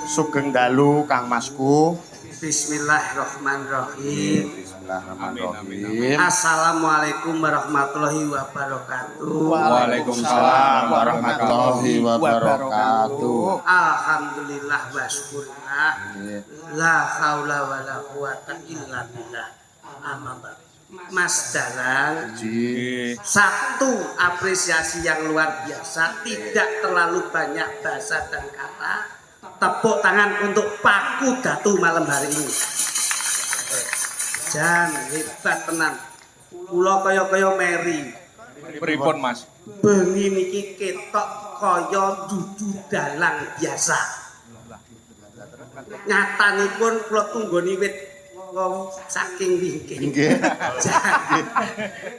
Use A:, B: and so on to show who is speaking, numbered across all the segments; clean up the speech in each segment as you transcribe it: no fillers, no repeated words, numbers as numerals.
A: Sugeng dalu Kang Masku.
B: Bismillahirrahmanirrahim.
A: Bismillahirrahmanirrahim.
B: Assalamualaikum warahmatullahi wabarakatuh.
A: Waalaikumsalam warahmatullahi wabarakatuh.
B: Alhamdulillah wa syukurillah. La haula wala quwata illa billah. Amma ba'du. Mas Dalang, satu apresiasi yang luar biasa, tidak terlalu banyak bahasa dan kata. Tepuk tangan untuk Paku Datu malam hari ini. Jan hebat tenan. Kula kaya-kaya Mary.
C: Pripun Mas?
B: Bengi niki ketok kaya dudu dalang biasa. Nyatanipun kula tunggoni wit wau saking wingking.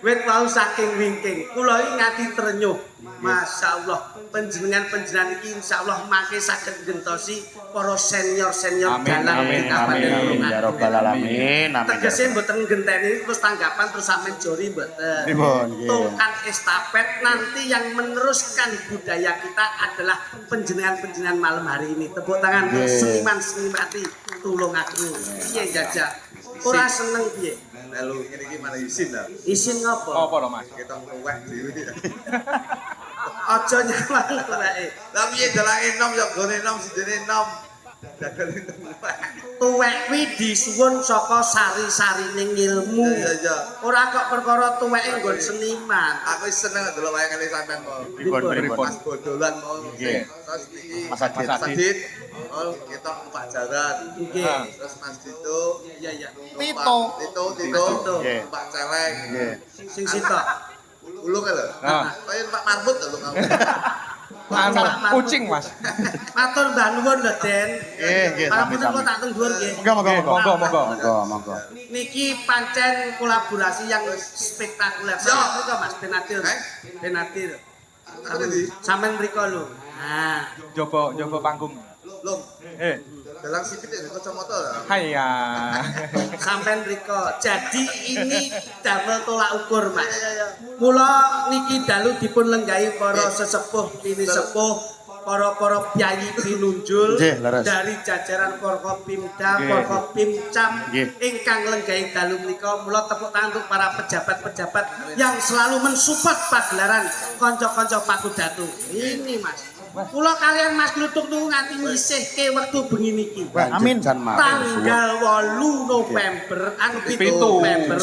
B: Wit wau saking wingking. Kula iki ngati trenyuh. Masyaallah, panjenengan-panjenengan iki insyaallah mangke saged gentosi para senior-senior dalang di Kabupaten Tulungagung.
A: Ya rabbal alamin.
B: Tegese mboten genteni terus tanggapan terus sampean jori mboten. Tongkat estafet nanti yang meneruskan budaya kita adalah panjenengan-panjenengan malam hari ini. Tepuk tangan untuk seniman-senimati Tulungagung. Piye jajak? Ora seneng piye?
D: Lalu ngene iki malah isin ta.
B: Isin ngopo?
C: Apa lho Mas?
D: Ketok luweh dhewe.
B: Aja nyawang tuweke.
D: Lah piye dalange enom ya gone enom sidene enom. Dagal enom.
B: Tuwek kuwi disuwun saka sari-sarining ilmu.
D: Iya.
B: Ora kok perkara tuweke nggon seniman.
D: Aku seneng delok wayangane sampean kok.
A: Pripun?
D: Pas bodolan mau.
A: Nggih.
D: Terus iki
A: Mas Adit.
D: Mas Adit. Oh, ketok Pak Jaran.
B: Nggih.
D: Terus Mas Dito.
B: Iya.
D: Tito.
A: Nggih.
D: Pak Celeng.
A: Nggih.
B: Sing sitok.
D: Ulung lho. Kaya Pak Marbut lho kamu.
C: Anu kucing Mas.
B: Matur mbah nuwun lho, Den.
A: Nggih,
B: Pangapunten
A: sami-sami.
B: kok tak teng dhuwur nggih.
A: Monggo.
B: Niki pancen kolaborasi yang spektakuler. Sampeyan mriko Mas Benadir. Benadir. Sampeyan mriko lho. Nah,
C: Coba panggung.
D: Lung. Dalang sipit ya kacamata lah.
C: Haya.
B: sampeyan mriko. Jadi ini damel tolak ukur, Mas. Mula niki dalu dipun lenggahi para sesepuh, pini sepuh, para pyayi pinunjul
A: Nggih, leres.
B: dari jajaran Forkopimda, Forkopimcam ingkang lenggahi dalu menika. Mula tepuk tangan untuk para pejabat-pejabat yang selalu mensupport pagelaran kanca-kanca Paku Datu. Ini Mas. Kula kalian Mas Glutuk niku nganti nyisihke wektu bengi niki.
A: Amin.
B: Tanggal 8 November, 7 November.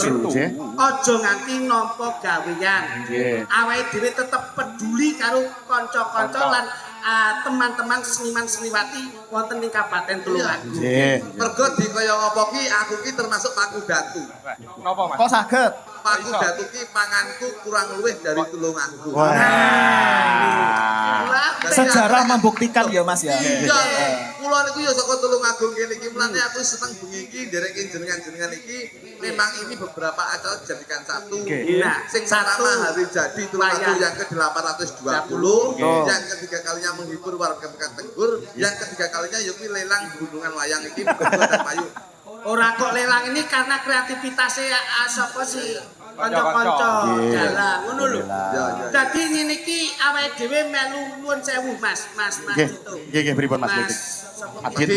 B: Aja nganti nampa gawean. Awake dhewe tetep peduli karo kanca-kanca lan teman-teman seniman-seniwati wonten ing Kabupaten Tulungagung.
D: Mergo di kaya apa ki aku ki termasuk Paku Datu.
C: Napa Mas?
E: Kok saged?
D: Paku Datu ki panganku kurang luwih dari Tulungagung.
E: Sejarah membuktikan ya Mas ya.
D: Iya, kula niku ya saka Tulungagung kene iki mlane aku seneng bengi iki ndereke jenengan-jenengan iki memang ini beberapa acara dijadikan satu.
B: Nah,
D: Sing pertama hari jadi Tulungagung yang ke-820, yang ketiga kalinya menghibur warga Pekan Tenggur, yang ketiga kalinya ya kuwi lelang gunungan wayang iki dan payu.
B: Ora kok lelang ini karena kreativitasnya sapa sih kanca-kanca dalang ngono lho. Dadi ngene iki awake dhewe melu nuwun sewu Mas itu.
A: Nggih, pripun Mas Adit?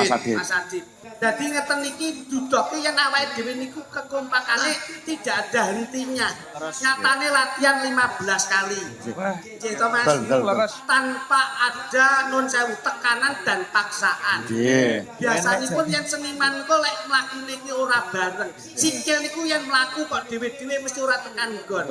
B: Mas Adit. Dadi ngeten iki dudoke yen awake dhewe niku kekompakane tidak ada hentinya. Nyatane latihan 15 kali. Nggih to Mas. Tanpa ada nun sewu tekanan dan paksaan. Biasanya pun yang seniman niku lek mlaku niki ora bareng. Sikil niku yen mlaku kok dhewe-dhewe mesti ora tekan nggon.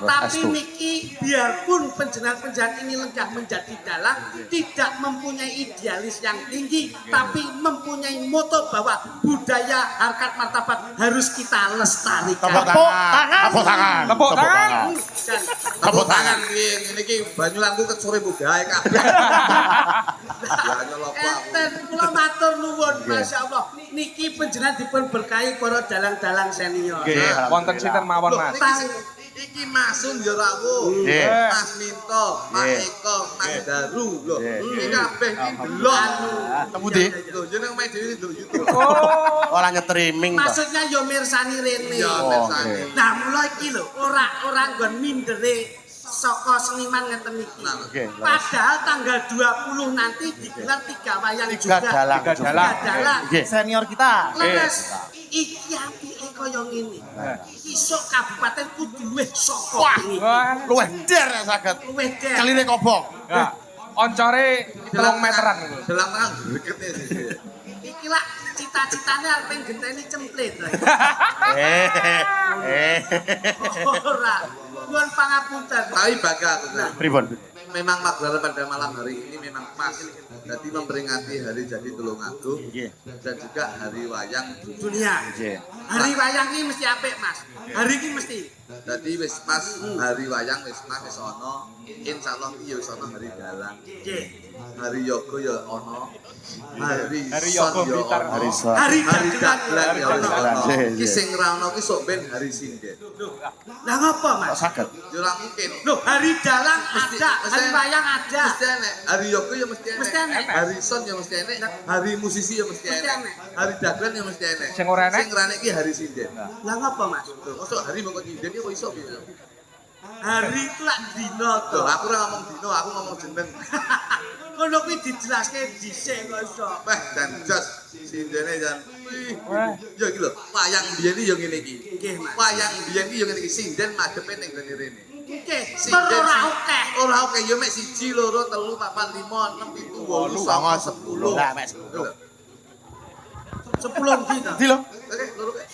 B: Tapi niki biarpun penjenengan-penjenengan ini lenggah menjadi dalang tidak mempunyai idealis yang tinggi tapi mempunyai moto bahwa budaya harkat martabat harus kita lestarikan.
A: Tepuk tangan.
D: Ngene iki Banyulanku kesore budaya kabeh.
B: Enten kula matur nuwun masyaallah. Niki panjenengan dipun berkahi para dalang-dalang senior.
C: Nggih, wonten sinten mawon Mas?
D: Iki Masun ya rawuh. Mas Minto, Mas Eko, Mas Daru lho. Iki kabeh iki delok.
A: Temu di.
D: Lho jeneng main dhewe nduk YouTube.
A: Ora ngetriming to.
B: Maksudnya yo mirsani rene.
D: Ya mirsani.
B: Nah, mula iki lho ora nggon mindere saka seniman ngeten iki.
A: Oke.
B: Padahal tanggal 20 nanti digelar 3 wayang
A: Tiga
B: juga.
A: dalang.
C: Tiga dalang.
B: Tiga dalang.
A: Oke.
E: Senior kita.
B: Leres iki apike kaya ngene. Isuk kabupaten kudu luwih saka ini.
C: Wah,
A: Luwih der ya saged.
B: Luwih der.
A: Kelire kobong.
C: ya. Oncore 3 meteran iku.
D: Dalam tangan deketnya sih.
B: Iki lak cita-citane arep genteni cemplit. Ora. Nuwun pangapunten.
D: Tapi bangga.
A: Pripun?
D: Memang Magelang pada malam hari ini memang pas. Jadi memperingati hari jadi Tulungagung
A: Nggih.
D: dan juga hari wayang.
B: Dunia.
A: Nggih.
B: Hari wayang ini mesti apik, Mas. Hari ini mesti.
D: Jadi wis pas hari wayang wis pas wis ono. Insyaallah iki wis ono hari dalang.
B: Nggih.
D: Hari yoga ya ono. Hari
C: Hari
D: son
C: yoga
D: ya
C: Blitar.
D: ono.
A: Hari son.
B: Hari
D: Hari
B: dagelan.
D: dagelan ya wis
A: dagelan.
D: ono.
A: Nggih,
D: Iki
A: nggih.
D: sing ra ono ki sok ben hari sinden.
B: Lah ngapa, Mas?
A: Kok saged?
D: Ya ora mungkin.
B: Loh, hari dalang
D: Mesti-
B: ada,
D: mesti-
B: hari wayang ada.
D: Mesti enek. Hari yoga ya mesti enek.
B: Mesti enek.
D: Hari son ya mesti enek. Hari musisi ya mesti
B: Mesti
D: enek.
B: enek.
D: Hari dagelan ya mesti enek.
C: Sing ora enek?
D: Sing ra enek ki hari sinden.
B: Lah ngapa, Mas?
D: Loh, mosok hari mau sinden ki kok iso piye?
B: Hari itu lak dino to.
D: Loh, aku ora ngomong dino, aku ngomong jeneng.
B: Ngono kuwi dijelaske dhisik kok iso.
D: Wah, dan jos sindene jan.
C: Wah.
D: Ya iki lho, wayang biyen iki ya ngene iki.
B: Nggih, Mas.
D: Wayang biyen iki ya ngene iki, sinden madepe ning gone rene.
B: Nggih,
D: Sinden
B: tur ora
D: si-
B: akeh.
D: Ora oke ya mek 1 2 3 4 5 6 7 8 9 10.
A: Lah, mek 10.
B: 10 dino.
A: Di lho.
D: Oke, loro kek.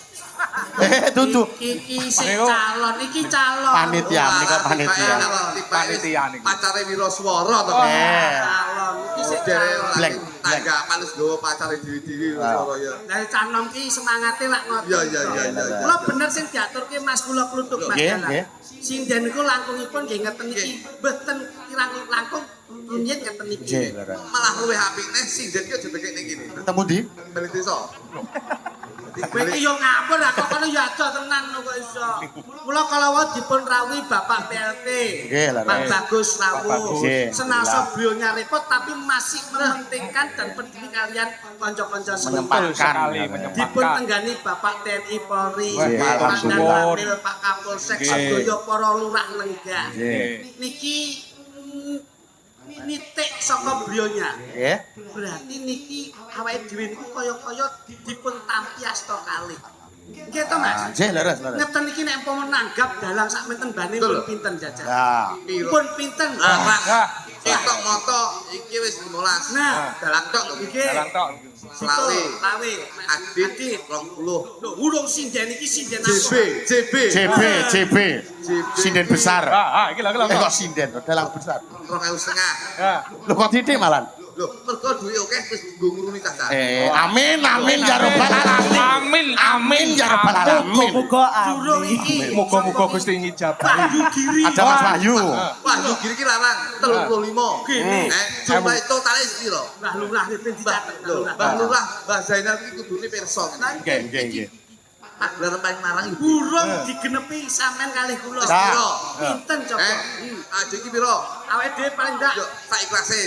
A: Dudu.
B: Iki sing
C: Niku-
B: calon, iki calon.
A: Panitia, menika panitia.
C: Panitia niku.
D: Pacare Wiraswara to.
B: Calon, iki sing calon.
A: Black.
D: Tangga panis gowo pacare dhewe-dhewe Wiraswara ya.
B: Dari canom ki semangate lak ngoten.
D: Iya, iya, iya, iya.
B: Kula bener sing diaturke Mas kula kluthuk Mas
A: Nggih,
B: Dalang.
A: nggih.
B: Sinden niku langkungipun nggih ngeten iki, mboten kirang langkung rumiyin ngeten iki.
A: Nggih, Leren.
D: Malah luwih apik neh sinden ki aja tekek ning kene.
A: Ketemu di?
D: Balik desa.
B: Kowe iki yo ngapur lah kok kono yo aja tenan lho kok iso. Kula kalawat dipun rawuhi Bapak PLT.
A: Nggih, Leren.
B: Pak Bagus Rawuh.
A: Bagus. Nggih.
B: Senasa beliaunya repot tapi masih mementingkan dan peduli kalian kanca-kanca semua.
C: Betul sekali
A: Leren.
B: Dipun
C: menyempatkan.
B: tenggani Bapak TNI Polri,
A: Nggih,
B: Pak
C: matur
B: Dan
C: suwun.
B: Wakil, Pak Kapolsek,
C: Nggih.
B: sedaya para lurah lenggah.
A: Nggih.
B: Niki nitik saka beliaunya.
A: Nggih.
B: Berarti niki awake dhewe niku kaya-kaya dipun tampi asta kalih. Nggih to, Mas?
A: Nggih, leres, leres.
B: Ngeten iki nek umpama nanggap dalang sak menten bane
D: Betul.
B: pun pinten jajan.
A: Nah,
B: Pun pinten.
C: Nah,
D: Ketok moto iki wis 15.
B: Nah,
D: dalang tok lho.
B: nggih.
C: dalang tok.
D: Selawe.
B: Lawe.
D: Adit
B: Adit.
D: 20.
B: Lho, urung sinden iki sinden
D: JB, JB.
A: CB. Sinden besar.
C: Iki lho, iki lho.
A: Kok sinden, dalang besar.
D: 2.500.
C: Ya.
A: Lho kok titik malan?
D: Lho, mergo duwe akeh wis nggo nguruni cacah.
A: Amin ya rabbal alamin.
C: Amin,
A: Ya rabbal alamin.
E: Muga-muga
B: Durung
E: amin.
B: iki.
C: Muga-muga Gusti ngijabahi.
B: Wahyu Giri.
A: Ada Mas Wahyu.
D: Wah, yo giri ki larang 35.
B: Gini.
D: Jumlah totale piro?
B: Mbah Lurah iki dicatet
D: Lho,
B: Lurah.
D: Mbah Lurah, Mbah Zainal iki kudune pirsa.
A: Nggih.
D: Pagelaran paling larang ibu.
B: Burung digenepi sampean kalih kula.
A: Nah.
D: Piro?
B: Pinten coba?
D: Aja iki piro?
B: Awake dhewe paling ndak.
D: Yo, sak ikhlase.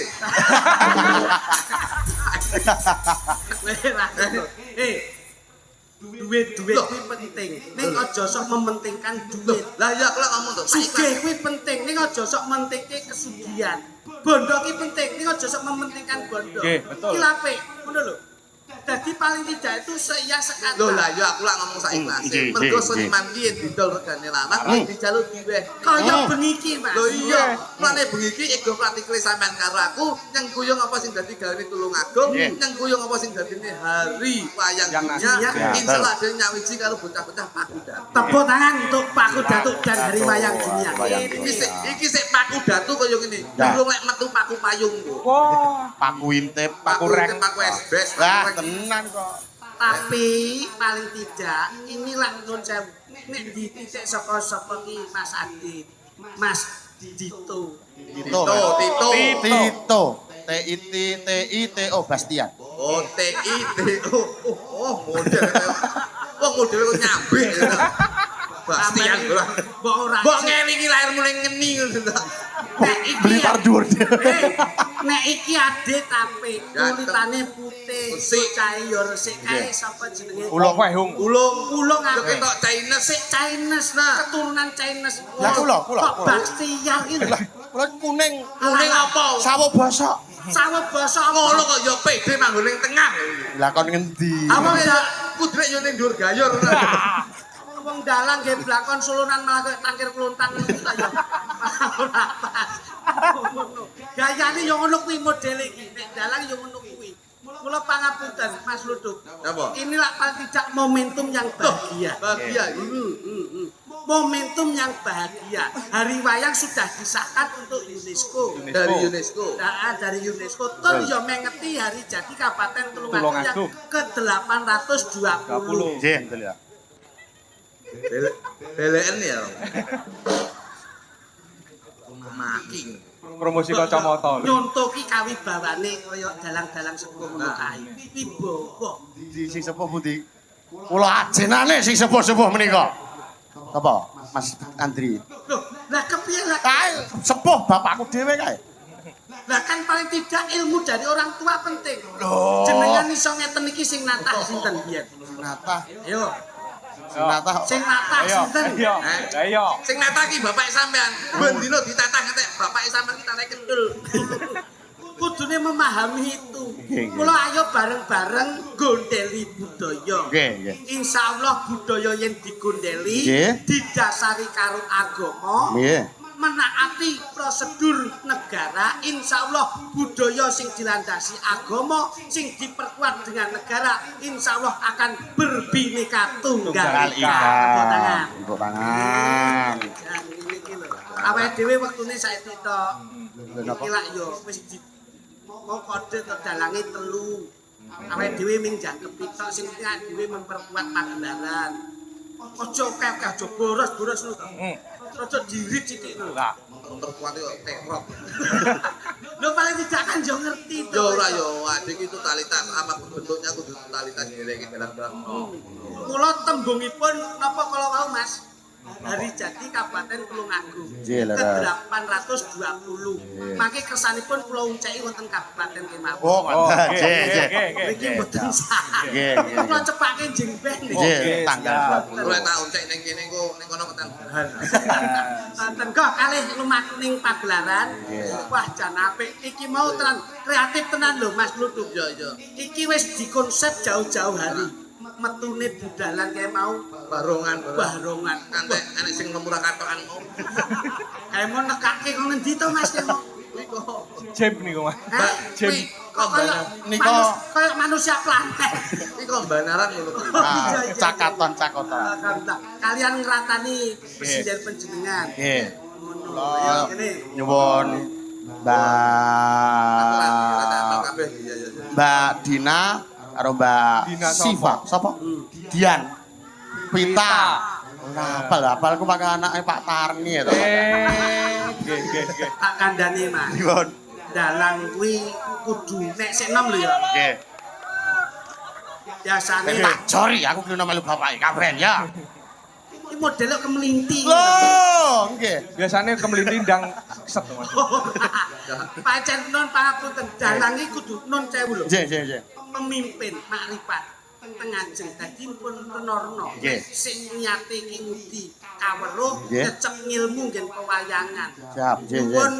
B: Duit
D: Loh.
B: kuwi penting. Ning aja sok mementingkan duit.
D: Lah ya aku lak ngomong to, sak
B: Sugih
D: ikhlase.
B: kuwi penting, ning aja sok mentingke kesugihan. Bondo ki penting, ning aja sok mementingkan bondo.
C: Nggih, betul.
B: Ki lape, ngono lho. Dadi paling tidak itu seia sekata.
D: Lho lah ya aku lak ngomong sak ikhlase.
A: Nggih,
D: Mergo
A: nggih,
D: seniman ki yen didol regane lanang dijaluk diweh.
B: Kaya bengi ki, Mas.
D: Lho iya, mulane bengi iki ego pratikle sampean karo aku nyang kuyung apa sing dadi gawe Tulungagung,
A: Nggih.
D: nyang kuyung apa sing dadine hari wayang
C: Yang
D: dunia.
B: aslinya.
D: Insyaallah dhewe nyawiji karo bocah-bocah Paku Datu.
B: Tepuk tangan untuk Pak Kudatuk dan Hari Wayang Dunia.
A: Wayang
D: Iki sik Paku Datu kaya ngene.
A: Ya.
D: Durung lek metu Paku Payung ku.
C: Wah,
A: Paku intip,
C: Paku
D: Paku
C: reng.
D: Paku SBS.
A: Lah, tenan kok.
B: Tapi paling tidak inilah nun sewu. Nek di titik saka ki Mas Adit, Mas Dito.
A: Tito.
D: Tito.
A: TITO Bastian.
D: Oh, TITO. Oh, model. Wong model kok nyambe. Bastian ora.
B: Mbok ora.
D: Mbok ngelingi lahir mulai ngeni ngono ta.
B: Nek iki
A: Beli par dhuwur.
B: Nek iki Adit apik, kulitane putih. Resik cahe yo resik kae sapa jenenge?
C: Ulung Wehung.
B: Ulung
D: Yo
B: apa?
D: ketok Chinese
B: Sik Chinese nah, keturunan Chinese.
A: Lah, kula.
B: Kok Bastian iki lho.
A: Kula kuning.
D: kuning apa?
A: Sawo bosok.
B: Sawah basa
D: Ngono kok yo pede manggon ning tengah.
A: Lah kon ngendi?
B: Apa ya?
D: Kudrek yo ning dhuwur gayur.
B: Wong dalang nggih blakon sulunan malah kaya tangkir klontang ngono ta ya. Ora pas. Gayane yo ngono kuwi modele iki. Nek dalang yo ngono kuwi. Mula pangapunten Mas Luduk.
D: Napa?
B: Inilah paling tidak momentum yang bahagia.
D: Bahagia.
B: Momentum yang bahagia. Hari wayang sudah disahkan untuk UNESCO.
D: Dari UNESCO.
B: Nah, dari UNESCO. Tur yo mengeti hari jadi Kabupaten Tulungagung yang ke-820.
A: Nggih, betul ya.
D: Beleken ya. Making.
C: Promosi kacamata.
B: Nyonto ki kawibawane kaya dalang-dalang sepuh ngono kae. Wibawa.
A: Sing sepuh pundi? Kula ajenane sing sepuh-sepuh menika. Apa? Mas Andri.
B: Loh, lah kepiye lah?
A: Kae sepuh bapakku dhewe kae.
B: Lah kan paling tidak ilmu dari orang tua penting.
A: Loh.
B: Jenengan iso ngeten iki sing natah sinten biyen?
A: Nata,
B: Ayo,
A: nata.
B: sing natah
C: Ayo,
B: sinten?
C: ayo, ayo.
D: Sing nata ki bapak sampean. Ben dino ditatah ngetek bapak sampean ki tatah kendul.
B: Kudune memahami itu.
A: Nggih, nggih.
B: Mula ayo bareng-bareng gondeli budaya.
A: Nggih, nggih.
B: Insyaallah budaya yang digondeli
A: Nggih.
B: didasari karo agama.
A: Nggih.
B: Menaati prosedur negara, insya Allah budaya sing dilandasi agama, sing diperkuat dengan negara, insya Allah akan berbineka tunggal ika. Tepuk tangan.
A: Tepuk tangan.
B: Dan ini iki lho. Awake dhewe wektune saiki tok.
A: Napa?
B: Iki lak yo wis di mau kode tok dalange 3. Awake dhewe ming jangkepi tok sing penting dhewe memperkuat pagelaran. Ojo kek aja boros-boros lho. Ojo dirit sithik lho.
C: Lah,
D: Memperkuat yo tekrok.
B: Lho paling tidak kan yo ngerti to.
D: Yo ora yo adik itu totalitas apa bentuknya kudu totalitas nilai dalam.
B: Kula tembungipun napa kala wau Mas? Hari jadi Kabupaten Tulungagung
A: Nggih, lho, Ras.
B: ke-820. Mangke kersanipun kula unceki wonten Kabupaten kemawon.
A: Oh, mantap.
C: nggih,
A: Nggih, nggih.
C: nggih,
B: Iki
C: nggih.
B: mboten sah.
A: Nggih, nggih.
B: Kula cepake njing ben.
A: Nggih, tanggal
D: Ora
A: 20.
D: tak uncek ning kene kok ning kono ketembahan.
B: Wonten kok kalih lumakuning pagelaran.
A: Nggih.
B: Wah, jan apik. Iki mau tenan kreatif tenan lho Mas Luduk.
D: Yo yo.
B: Iki wis dikonsep jauh-jauh hari. Metune budalan kae mau
D: Barongan.
B: barongan.
D: Kantek enek sing lemurah katokan.
B: Kae mau nekake kok ngendi to Mas Demo?
C: Jam niku, Mas.
B: Hah?
C: Jam.
B: Kuwi kok kaya
A: Niko.
B: kaya manusia planet.
D: Iki kok banaran ngono.
A: Nah, cakaton.
B: Kalian ngeratani presiden penjenengan.
A: Nggih.
B: Ngono. Ya ngene.
A: Nyuwun Mbak
D: Kabeh iya iya.
A: Mbak Dina karo Mbak
C: Dina
A: Siva. Sapa? Dian. Pita. Apal aku pakai anaknya Pak Tarni ya to.
C: Nggih, nggih, nggih.
B: Tak kandhani Mas.
A: Dipun.
B: Dalang kuwi kudu nek sik enom lho ya.
A: Nggih.
B: Biasane
A: Tak jori aku kudu melu bapake kabren ya.
B: iki modele kemelinti.
A: Loh, nggih.
C: Biasane kemelinti ndang set, Mas.
B: Pancen non pangapunten dalang iki kudu non sewu lho.
A: Nggih.
B: Pemimpin makrifat teng ajeng dadi pun renorno
A: Nggih.
B: sing niate iki ngudi kaweruh
A: Nggih.
B: kecep ngilmu ngen pewayangan.
A: Siap, nggih.
B: Pun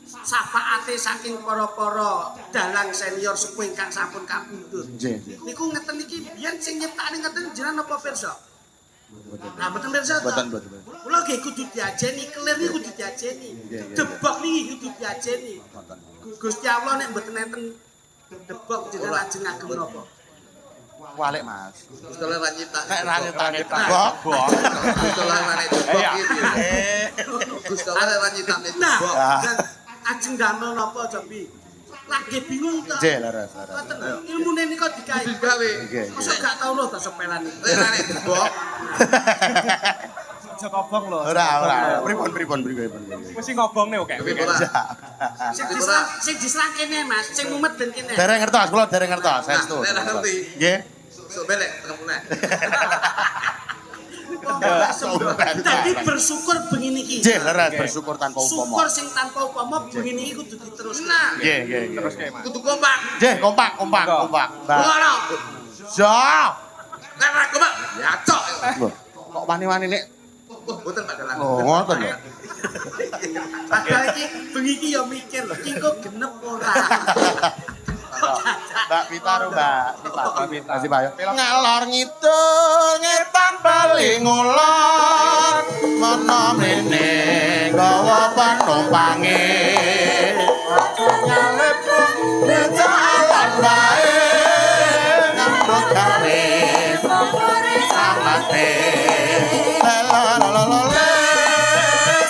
B: syafaate saking para-para dalang senior sepuh ingkang sampun kapundhut.
A: Nggih.
B: Niku ngeten iki biyen sing nyiptakne ngeten jenengan apa pirsa? Nah, mboten pirsa to.
A: Mboten.
B: Kula nggih kudu diajeni, kelir niku kudu diajeni.
A: Nggih.
B: Debok niki kudu diajeni. Gusti Allah nek mboten enten debok jenengan lajeng ngagem napa?
A: Walik, Mas.
D: Gustola ra nyipta.
A: Nek ra nyetane
C: Bok.
D: Gustola ra nek debok
C: Iya.
D: iki. Gustola ra nyipta nek
B: Nah,
D: debok.
B: dan ajeng damel napa Jobi? Lagi bingung to.
A: Nggih, laras.
B: Ngoten lho, ilmune nika digawe.
D: Digawe.
A: Nggih.
B: Mosok gak tau lho to sepelan iki.
D: Nek ra nek debok.
E: Aja kobong lho.
A: Ora. Pripun.
C: Mesti ngobongne oke.
D: Tapi ora.
B: Sing diserang kene Mas, sing mumet ben kene.
A: Dereng ngertos, kula dereng ngertos. Saestu.
D: Nek ra ngerti.
A: Nggih.
D: Sok belek ketemu nek.
B: Jadi bersyukur begini iki.
A: Nggih, leres bersyukur tanpa upama.
B: Syukur sing tanpa upama begini iki kudu diterusna.
A: Nggih, nggih, nggih.
C: Terus kayak Mas.
D: Kudu kompak.
A: Nggih, kompak. Mbak.
B: Ngono.
A: Siap.
D: Nek ra kompak, ya cok.
A: Loh, kok wani-wani nek
D: Mboten Pak Dalang.
A: oh ngoten lho.
B: Padahal iki bengi iki ya mikir lho, iki kok genep ora.
A: Mbak Pita ro Mbak Pita.
C: Mbak Pita.
A: Kasih Pak. Ngalor ngidul ngetan bali ngulon mono mrene gawa panumpange. Nyalep jalan bae ngambut gawe samate. Lalalala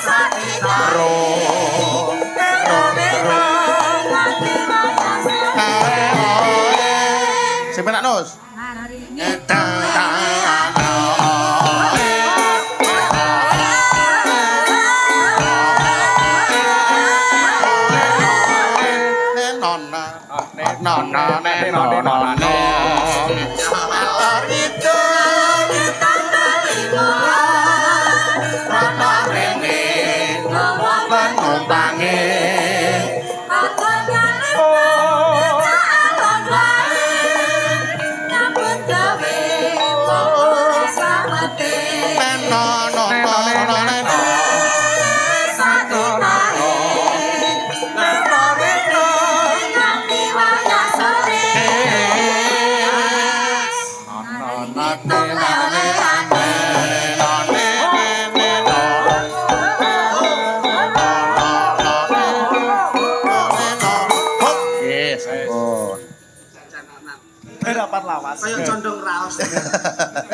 A: sakitaro. Sing penak Nus.
E: Dapat lawas.
B: Kayak condong raos.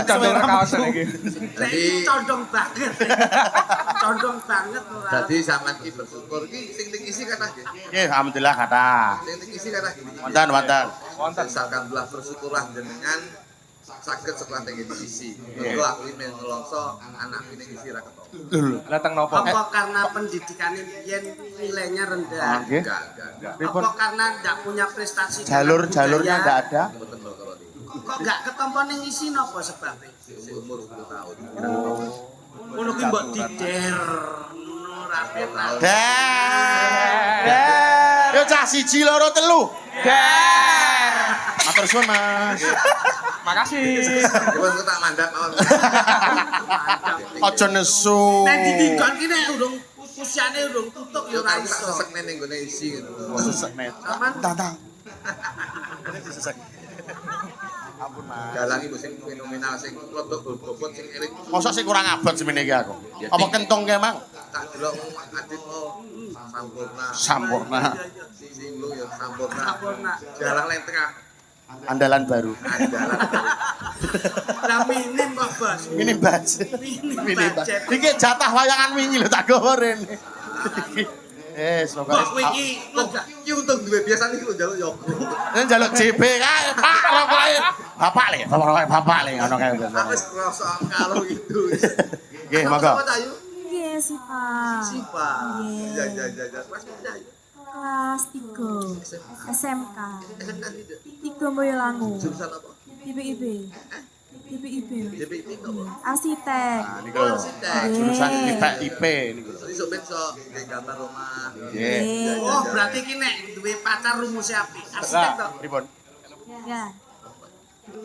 C: Condong kaosan iki.
D: Jadi
B: Condong banget. Condong banget ora.
D: Jadi sampean iki bersyukur iki sing ning isi kathah nggih.
A: Nggih, alhamdulillah kathah.
D: Sing ning isi kathah nggih.
A: Wonten.
C: Wonten.
D: Alhamdulillah bersyukurlah jenengan saged sekolah teng isi. Mergo aku iki nelongso anak ini isi ra ketemu.
C: Lah teng nopo?
B: Apa karena pendidikannya biyen nilainya rendah?
A: Nggih.
D: Enggak.
B: Apa karena enggak punya prestasi?
A: Jalur-jalurnya enggak ada.
D: Mboten lho kalau niku.
B: Kok enggak ketompo ning isi napa sebabnya?
D: Umur 10 tahun.
B: Ngono ki mbok dider. Ngono ra penak.
A: Yo cah 1 2 3. Matur suwun, Mas.
C: Makasih.
D: Dipun tak mandap mawon.
A: Aja nesu.
B: Nek didikon ki nek urung usiane urung tutup ya
D: Yo
B: ora
D: tak
B: iso.
D: sesek ning nggone isi ngono.
A: Sesek net.
B: Aman.
A: Tantang. Sesek. Ampun, Mas.
D: Dalang iku sing fenomenal sing rodok bobot sing elit.
A: Mosok sing kurang abot semene iki aku. Apa kentung ke, Mang?
D: Tak delok adit oh sampurna.
A: Sampurna.
D: Sing lu ya sampurna.
B: Sampurna.
D: Dalang leng tengah.
A: Andalan baru.
D: Andalan.
B: Lah minim kok, Bos.
A: Minim budget.
B: Minim
A: Minim
B: budget.
A: budget. Iki jatah wayangan wingi lho tak gawa rene.
B: Kok kowe iki lega.
D: Ki untung duwe biasane iki lho njaluk yo.
A: Nek njaluk JB kae, Pak rokoke. Bapak le ngono kae.
D: Aku wis krasa kalau itu.
A: Nggih, monggo.
D: Apa Ayu?
F: Iya sih Pak.
D: Sipa. Ya. Mas pindah.
F: Kelas 3 SMK.
D: SMK tidak.
F: 3 Boyolangu.
D: Jurusan apa?
F: IPIB. IPIB.
D: JPIP apa?
F: Arsitek.
A: Niku lho. Jurusan IP niku.
D: Jadi sok ben sok nggih gambar rumah.
A: Nggih.
B: Oh, berarti ki nek duwe pacar rumusnya apik. Arsitek to.
A: Pripun?
F: Ya.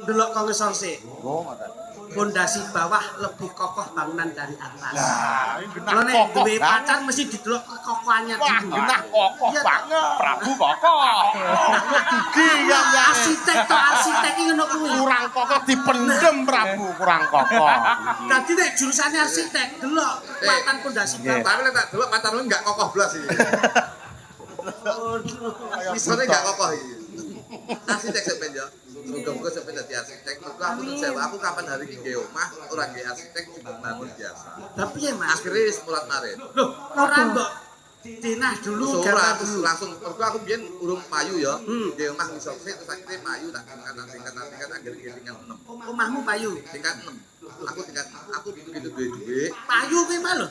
B: Delok kok resource.
A: Oh, ngoten.
B: Pondasi bawah lebih kokoh bangunan dari atas.
A: Lah, iki
B: Kalau
A: genah
B: nek
A: kokoh
B: duwe
A: banget.
B: pacar mesti didelok kekokohannya
A: Wah,
B: dulu.
A: genah kokoh
B: Iya,
A: banget. Prabu kokoh. Dugi yang
B: Arsitek to arsitek iki ngono kuwi.
A: kurang kokoh dipendem Prabu, kurang kokoh.
B: Dadi nek jurusannya arsitek delok kekuatan pondasi
A: Nggih.
B: bawah.
D: Tapi nek tak delok pacar lu enggak kokoh blas iki. Misalnya enggak kokoh iki. Arsitek sik ben yo. Muga-muga sampe dadi arsitek. Muga aku sewa aku kapan hari iki nggih omah ora nggih arsitek cuma bangun biasa.
B: Tapi ya Mas.
D: Akhirnya wis mulat marit.
B: Loh, ora mbok denah dulu
D: Ora
B: gambar
D: aku
B: dulu.
D: langsung mergo aku biyen urung payu ya. Nggih omah ngisor sik terus akhirnya payu tak tingkat akhirnya tingkat 6.
B: Omahmu payu.
D: Tingkat 6. Aku begitu duwe-duwe.
B: Payu kuwi mah lho.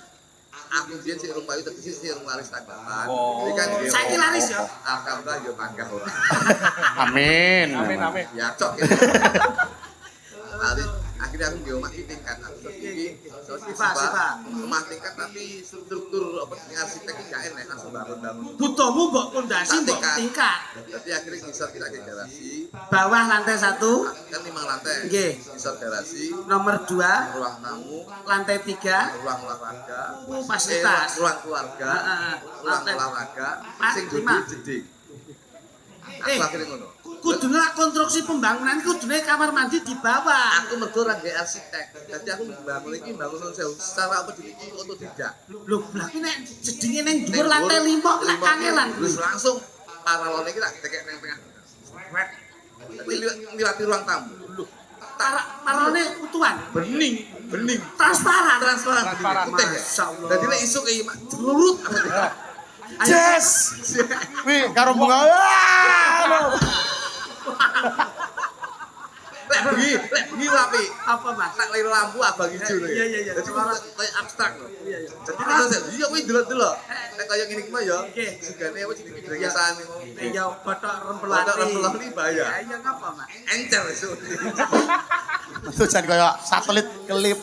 D: Aku biyen sik urung payu tegese sik urung laris tanggapan.
C: Oh.
D: Iki kan nggih.
B: Saiki laris ya.
D: Alhamdulillah ya panggah ora.
A: Amin.
C: Amin.
D: Ya cok. Laris akhirnya akhirnya aku nggak omah tingkat aku iki
B: Siva.
D: omah tingkat tapi struktur apa arsiteknya gak enak langsung bangun.
B: Butuhmu mbok pondasi mbok tingkat.
D: Jadi akhirnya ngisor kita ke garasi.
B: Bawah lantai 1,
D: Kan 5 lantai.
B: Nggih.
D: Ngisor garasi,
B: nomor 2,
D: ruang tamu,
B: lantai 3,
D: ruang olahraga,
B: fasilitas.
D: ruang keluarga, ruang
B: Lantai-
D: olahraga,
B: Pak,
D: sing
B: lima.
D: dudu jeding.
B: Eh.
D: Aku akhirnya ngono.
B: Kudune lah konstruksi pembangunan kudune kamar mandi di bawah.
D: Aku mergo ora nggih arsitek. Jadi aku bangun iki bangun sewu secara apa jenenge otodidak.
B: Lho, lah iki nek jedinge ning dhuwur lantai 5 lek kangelan
D: Terus
B: kuwi.
D: langsung paralon iki tak dekek nang tengah. Tapi liwati ruang tamu.
B: Parone utuhan.
D: Bening.
B: Transparan.
D: Transparan. Putih.
B: Masyaallah.
D: Dadi nek isuk iki celurut.
A: Yes. Wih, karo bunga.
D: Lek bengi wapi.
B: Apa Mas?
D: Tak lir lampu abang ijo lho.
B: Iya.
D: Jadi kayak abstrak lho.
B: Iya.
D: Jadi terus iya kuwi delok-delok. Nek kaya ngene iki mah ya
B: Nggih.
D: sigane apa jenenge biasane ngono.
B: Ya botok rempelati.
D: Botok rempelati bahaya.
B: Ya ngapa Mas?
D: Encer esuk.
A: Itu jan kaya satelit kelip.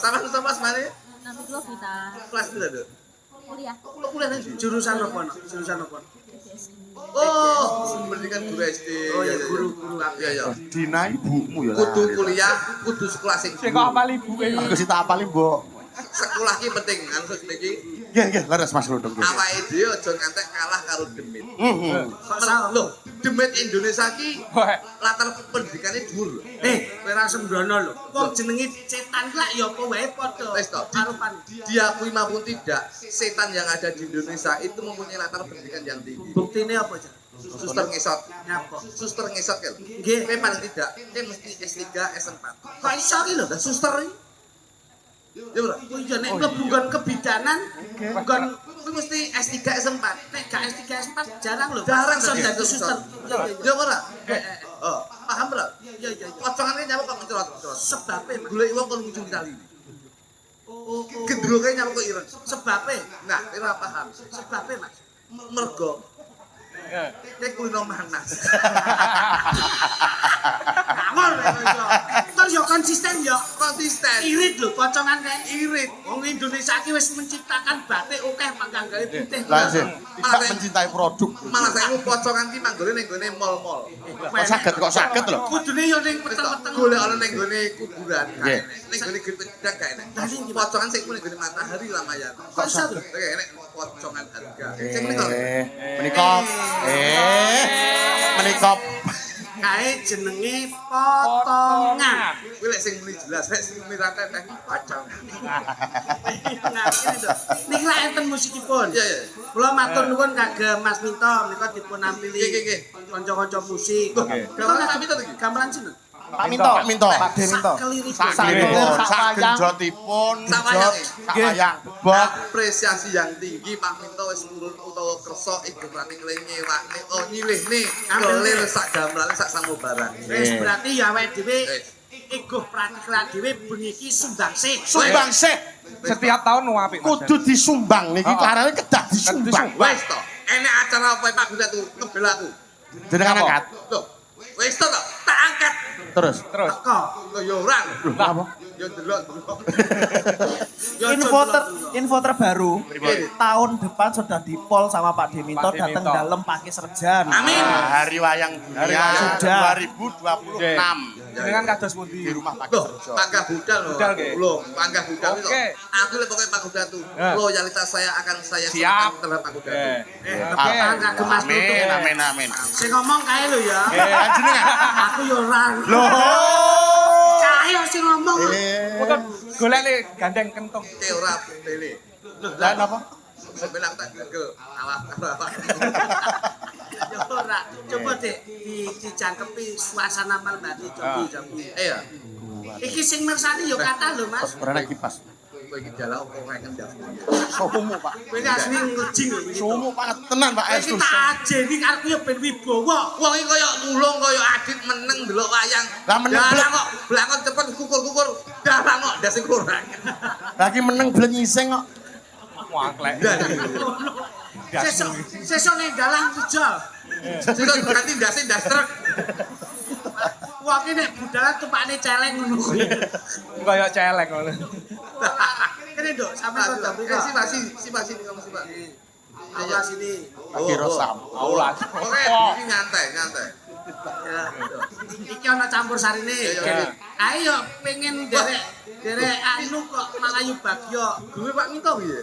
D: Sama semane
F: Nanti lo kita
D: kelas pira, Dok?
F: kuliah.
D: Kuliah nang
B: Jurusan apa no? Jurusan apa?
D: Oh, pendidikan guru SD.
B: Oh ya guru
D: Iya ya.
A: Dina ibumu ya.
D: Kudu kuliah, kudu sekolah sing
C: Sing kok apal ibuke iki.
A: Aku sih tak apalin, Mbok.
D: sekolah ki penting kan terus iki
A: Nggih, leres Mas Rudung.
D: awake dhewe aja ngantek kalah karo demit.
B: Kok salah?
D: Loh, demit Indonesia ki
C: Wah,
D: latar pendidikannya dhuwur.
B: Kowe ra sembrono lho. Wong jenenge cetan ki lak ya apa wae padha.
D: Wes toh,
B: Karo pan.
D: diakui maupun tidak, setan yang ada di Indonesia itu mempunyai latar pendidikan yang tinggi.
B: Buktine apa, Cak?
D: Suster ngesot.
B: Nyapa?
D: Suster ngesot kan?
B: Nggih.
D: Kowe paling tidak, kowe mesti S3, S4.
B: Kok iso ki lho?
D: Lah suster iki. Ya ora.
B: Oh iya nek mlebu kebidanan bukan
D: Kowe mesti S3, S4.
B: nek gak S3 S4 jarang lho.
D: Jarang
B: iso
D: dadi
B: dadi suster.
D: Ya ora. Oh, paham ora?
B: Iya.
D: Pocongannya nyapa kok mencolot.
B: Sebabe Mas.
D: Golek wong kon muncul kali.
B: Oh.
D: Gendroke nyapa kok ireng.
B: Sebabe.
D: Nah, ora paham.
B: Sebabe Mas.
D: Mergo nek kulino manas.
B: Ngawur iso. Terus yo konsisten yo.
D: Konsisten.
B: Irit lho pocongan kae.
D: Irit.
B: Wong Indonesia iki wis menciptakan batik akeh panganggae putih.
A: Lanjut. Tidak mencintai produk.
D: Malah saya pocongan ki manggone ning gone mall-mall.
A: Kok saged lho.
B: Kudune yo ning peteng-peteng.
D: Golek ana ning gone kuburan.
A: Nggih.
D: Ning gone gedang gak enak. Pocongan sing ning gone Matahari Lamayan.
B: Kok iso lho?
D: Oke, enek pocongan harga. Sing menika.
A: Menikop.
B: Kae jenenge potongan.
D: Kuwi lek sing muni jelas, lek sing muni ra teteh pocongan.
B: Nah, ini lho. Niki lak enten musikipun.
D: Iya, iya.
B: Kula matur nuwun kagem Mas Minto menika dipun ampili
D: Nggih.
B: kanca-kanca musik.
D: Gamelan Pak Minto to iki?
B: Gamelan sinten?
A: Pak Minto.
E: Pak De Minto.
B: Sakeliripun.
A: Sak genjotipun, sak wayang. Bok.
D: Apresiasi yang tinggi Pak Minto wis turun utawa kersa igrane nyewakne nyilihne golir sak gamelan sak samubarang.
B: Wis berarti ya awake dhewe ego pratiklan dhewe bengi iki sumbangsih.
A: Sumbang sih.
C: setiap tahun apik. Mas.
A: Kudu disumbang niki karane kedah disumbang.
D: Wis to, enek acara apa Pak Guna tuh ngebela aku.
A: Jenengan
C: Apa?
A: angkat.
D: Loh, wis to tak angkat.
A: Terus.
C: Terus.
B: Teko.
D: Loh ya ora.
A: Apa?
D: Ya delok.
E: Info terbaru, tahun depan sudah dipol sama Pak De Minto
C: Pak De
E: datang
C: Minto.
E: dalam pakai serjan.
B: Amin.
A: Hari Wayang
C: Hari
A: Dunia
C: Wayang.
E: Sudah.
A: 2026
C: Dengan kados
A: di
C: pundi?
A: rumah Pak
D: Loh,
A: Serjo.
D: panggah budal loh.
C: Budal, nggih.
D: Loh, panggah budal itu.
C: Oke.
D: Aku le pokoknya Pak Guna tuh.
C: Ya.
D: Loyalitas saya akan saya
C: Siap.
D: serahkan terhadap Pak Guna tuh.
C: Oke.
B: Kagem Mas Minto.
A: Amin.
B: Sing ngomong kae lho ya.
A: Jenengan.
B: Aku yo ora.
A: Loh.
B: Kae sing ngomong.
C: Mungkin golek le gandeng kentung.
D: Oke ora tele.
A: Lah napa?
D: Bilang tak ke awak.
B: Ya ora. Coba Dik dijangkepi suasana malam hari jambi.
D: Iya.
B: Iki sing mersani yo kata lho Mas.
A: Ora nek kipas.
D: Kowe iki dalah ora ngendang.
A: Sumu Pak.
B: Kowe iki asli ngejing lho iki.
A: Sumu banget tenan Pak
B: Kowe iki
A: Estus.
B: tak ajeni karepku yo ben wibawa.
D: Wong iki koyo nulung koyo adit meneng delok wayang.
A: Lah meneng
D: Dalah
A: blek.
D: kok blakon cepet kukur-kukur. Dalah kok ndas sing kurang.
A: Lagi meneng blen nyiseng kok.
C: Wangklek.
B: Sesuk ning dalang pujol.
D: Sesuk ganti ndase ndas truk.
B: Wong iki nek budalan tumpakne celeng ngono kuwi.
C: Kayak celeng ngono.
B: Kene Nduk, sampe kok ndok mriko.
D: Si Pak kamu si Pak.
B: Aula sini.
A: Lagi rosam.
C: Aulas.
D: Oke, iki nyantai.
B: Ya. Iki ana campur sarine. Ayo pengen derek anu kok Malayu Bagyo.
D: Gue Pak Minto piye?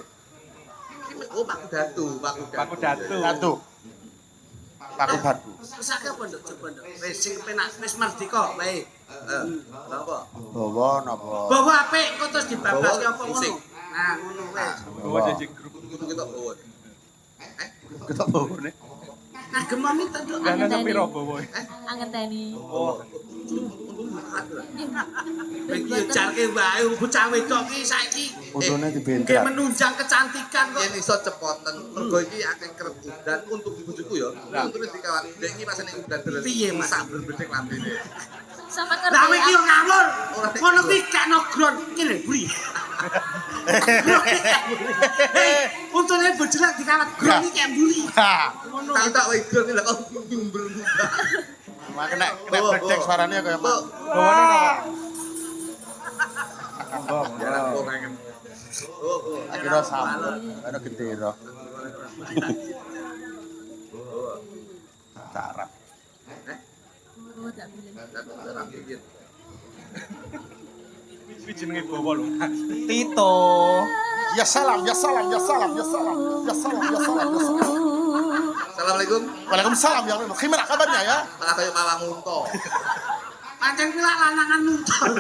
D: Oh, Pak Datu.
A: Datu. Paku batu.
B: Pesake apa Nduk coba Nduk. Wis sing penak wis merdeka wae.
D: Kenapa?
A: Bawa napa?
B: Bawa apik kok terus dibabaske apa ngono.
D: Fisik.
B: Nah, ngono wis.
C: Bawa jejeg grup.
D: Kita bawa.
A: Kita bawa nih.
B: Nah, gemami to Nduk.
C: Dana sepiro bawa?
F: Angeteni.
C: Oh,
B: Iki yo jarke wae bocah wedok iki saiki
A: Untune
B: nggih
A: dibentrak.
B: menunjang kecantikan kok.
D: Yen iso cepoten, mergo iki akeh kerep udan untuk bojoku ya. Untune dikawat. Dek iki pasane udan terus.
B: Piye, Mas?
D: Sak berbedek lambene.
F: Sama
B: Lah kowe iki yo
F: kerja.
B: ngawur. Ngono kuwi gak nogron. Iki lho, Buri. Hei, untune bojone dikawat gron iki kayak mburi.
A: Ha.
B: Ngono.
D: Tak tak wedok iki lho kok nyumber.
A: Makane nek bedek suaranya kayak mak.
C: bawane napa?
D: Jalan kok pengen. Oh.
A: Lagi rosam. Ada gede ro. Carap.
F: Oh, tak boleh.
C: Iki jenenge bawa lho.
E: Tito.
A: Ya salam, ya salam, ya salam, ya salam, ya salam, ya salam, ya salam.
D: Assalamualaikum.
A: Waalaikumsalam ya. Gimana kabarnya ya?
D: Malah kayak malah munto.
B: Pancen kuwi lak lanangan nuntun.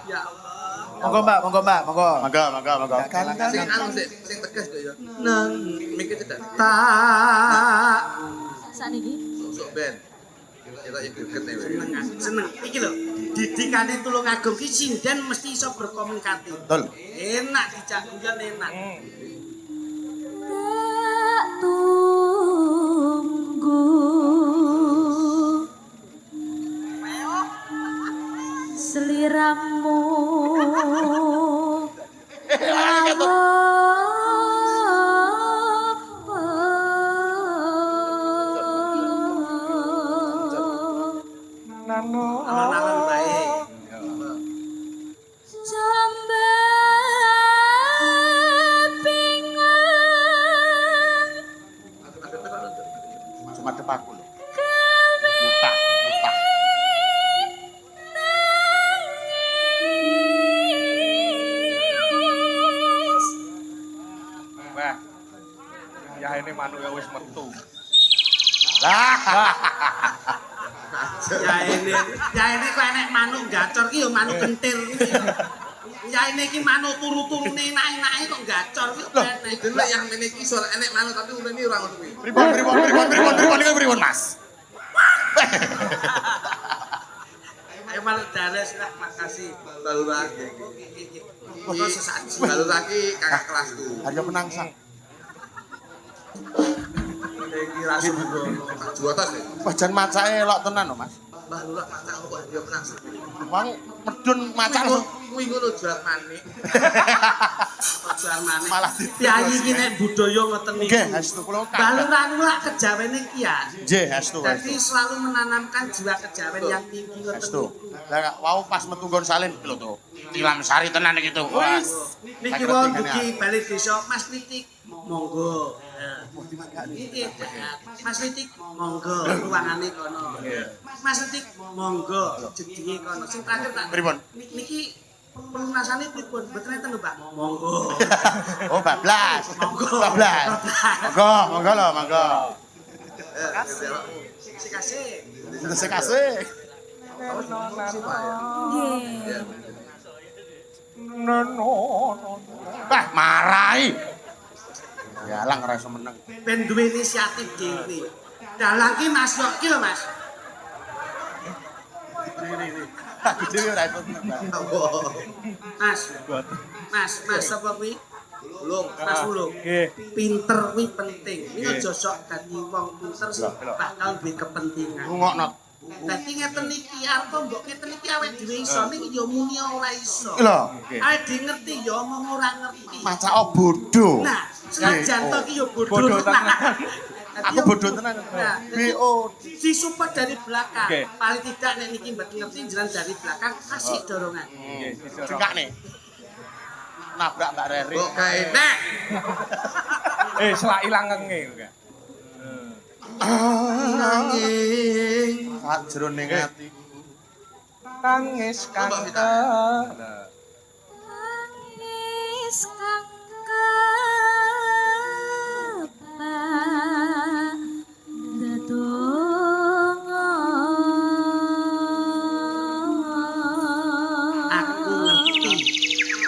B: Ya Allah.
E: Monggo Mbak.
A: Mangga.
D: Sing anu sing tegas kok ya. Nang mikir cedak.
B: Tak
F: Saniki.
D: Sok ben. Kita iki greget nek.
B: seneng. Iki lho, didikane Tulungagung ki sinden mesti iso berkomunikasi.
A: Betul.
B: Enak dijak guyon enak.
F: Tak tunggu seliramu
B: Alon-alon bae.
F: Jambe pingan
A: Cuma depaku lho. Mutah.
C: Wah. Ya ini manuk ya wis metu.
A: Lah.
B: Ya ini kok enek manuk gacor ki yo manuk kentir. Ya ini ki manuk turu-turune enak-enake kok gacor ki enek.
D: Dene yang meneh iki iso enek manut tapi urene ora ngono kuwi.
A: Pripun, Mas.
B: Ayo malah dares lah, makasih.
D: Baru lagi.
B: Ono sesaji.
D: Baru lagi kakak kelasku.
A: Harga penangsang.
B: Iki langsung
D: Tak juatas ya.
A: Wajan macake elok tenan lho, Mas.
D: Mbah lurah macak kok dia menang.
A: Wong medun macak langsung
D: Kuwi ngono jual manik.
B: Ojoan maneh.
A: malah
B: Piyayi iki nek budaya ngoten niku.
A: Nggih, hastu kula
B: Baluran lak kejawene ki ya.
A: Nggih, hastu.
B: Jadi selalu menanamkan jiwa kejawen yang tinggi ngoten
A: Hastu.
B: niku.
A: Lah wau pas metu nggon salin lho to. Tilam sari tenan iki to. Wah.
B: Niki wong dugi balik desa Mas Litik monggo. Iki Mas Litik monggo ruangane kono. Mas Litik monggo jedinge kono. Sing terakhir tak
A: Pripun?
B: niki pelunasane pripun? Mboten enten lho, Pak. Monggo.
A: Oh, bablas.
B: Monggo.
A: Bablas. Monggo lho, monggo.
B: Sik asik.
A: Sik asik.
F: nggih.
A: Bah, marai. Ya lang ora iso meneng.
B: Ben duwe inisiatif dhewe. Dalang ki Mas Yok ki lho, Mas.
A: Aku dhewe ora iso meneng.
B: Mas sapa kuwi?
D: Belum.
B: Mas Ulung.
C: Nggih.
B: Pinter kuwi penting. Iki aja sok dadi wong pinter sing bakal duwe kepentingan.
A: Rungokno.
B: Dadi ngeten iki arep mbok ngeten iki awake dhewe iso ning ya muni ora iso.
A: Lho,
B: Awake dhewe ngerti ya omong ora ngerti.
A: macak bodoh.
B: Nah, senajan to ki ya
C: Bodoh
B: bodoh.
C: tenan.
A: Aku bodoh tenan.
B: Nah,
A: BO.
B: disupport dari belakang.
C: Oke.
B: Paling tidak nek niki mbak ngerti jenengan dari belakang kasih dorongan.
A: Cengkak nih. Nabrak Mbak Reri.
D: Kok kene?
C: Selak ilang ngenge enggak.
A: Nanging sajroning ati.
C: Tangis
D: Mbak Vita.
C: kangen.
F: Nangis kang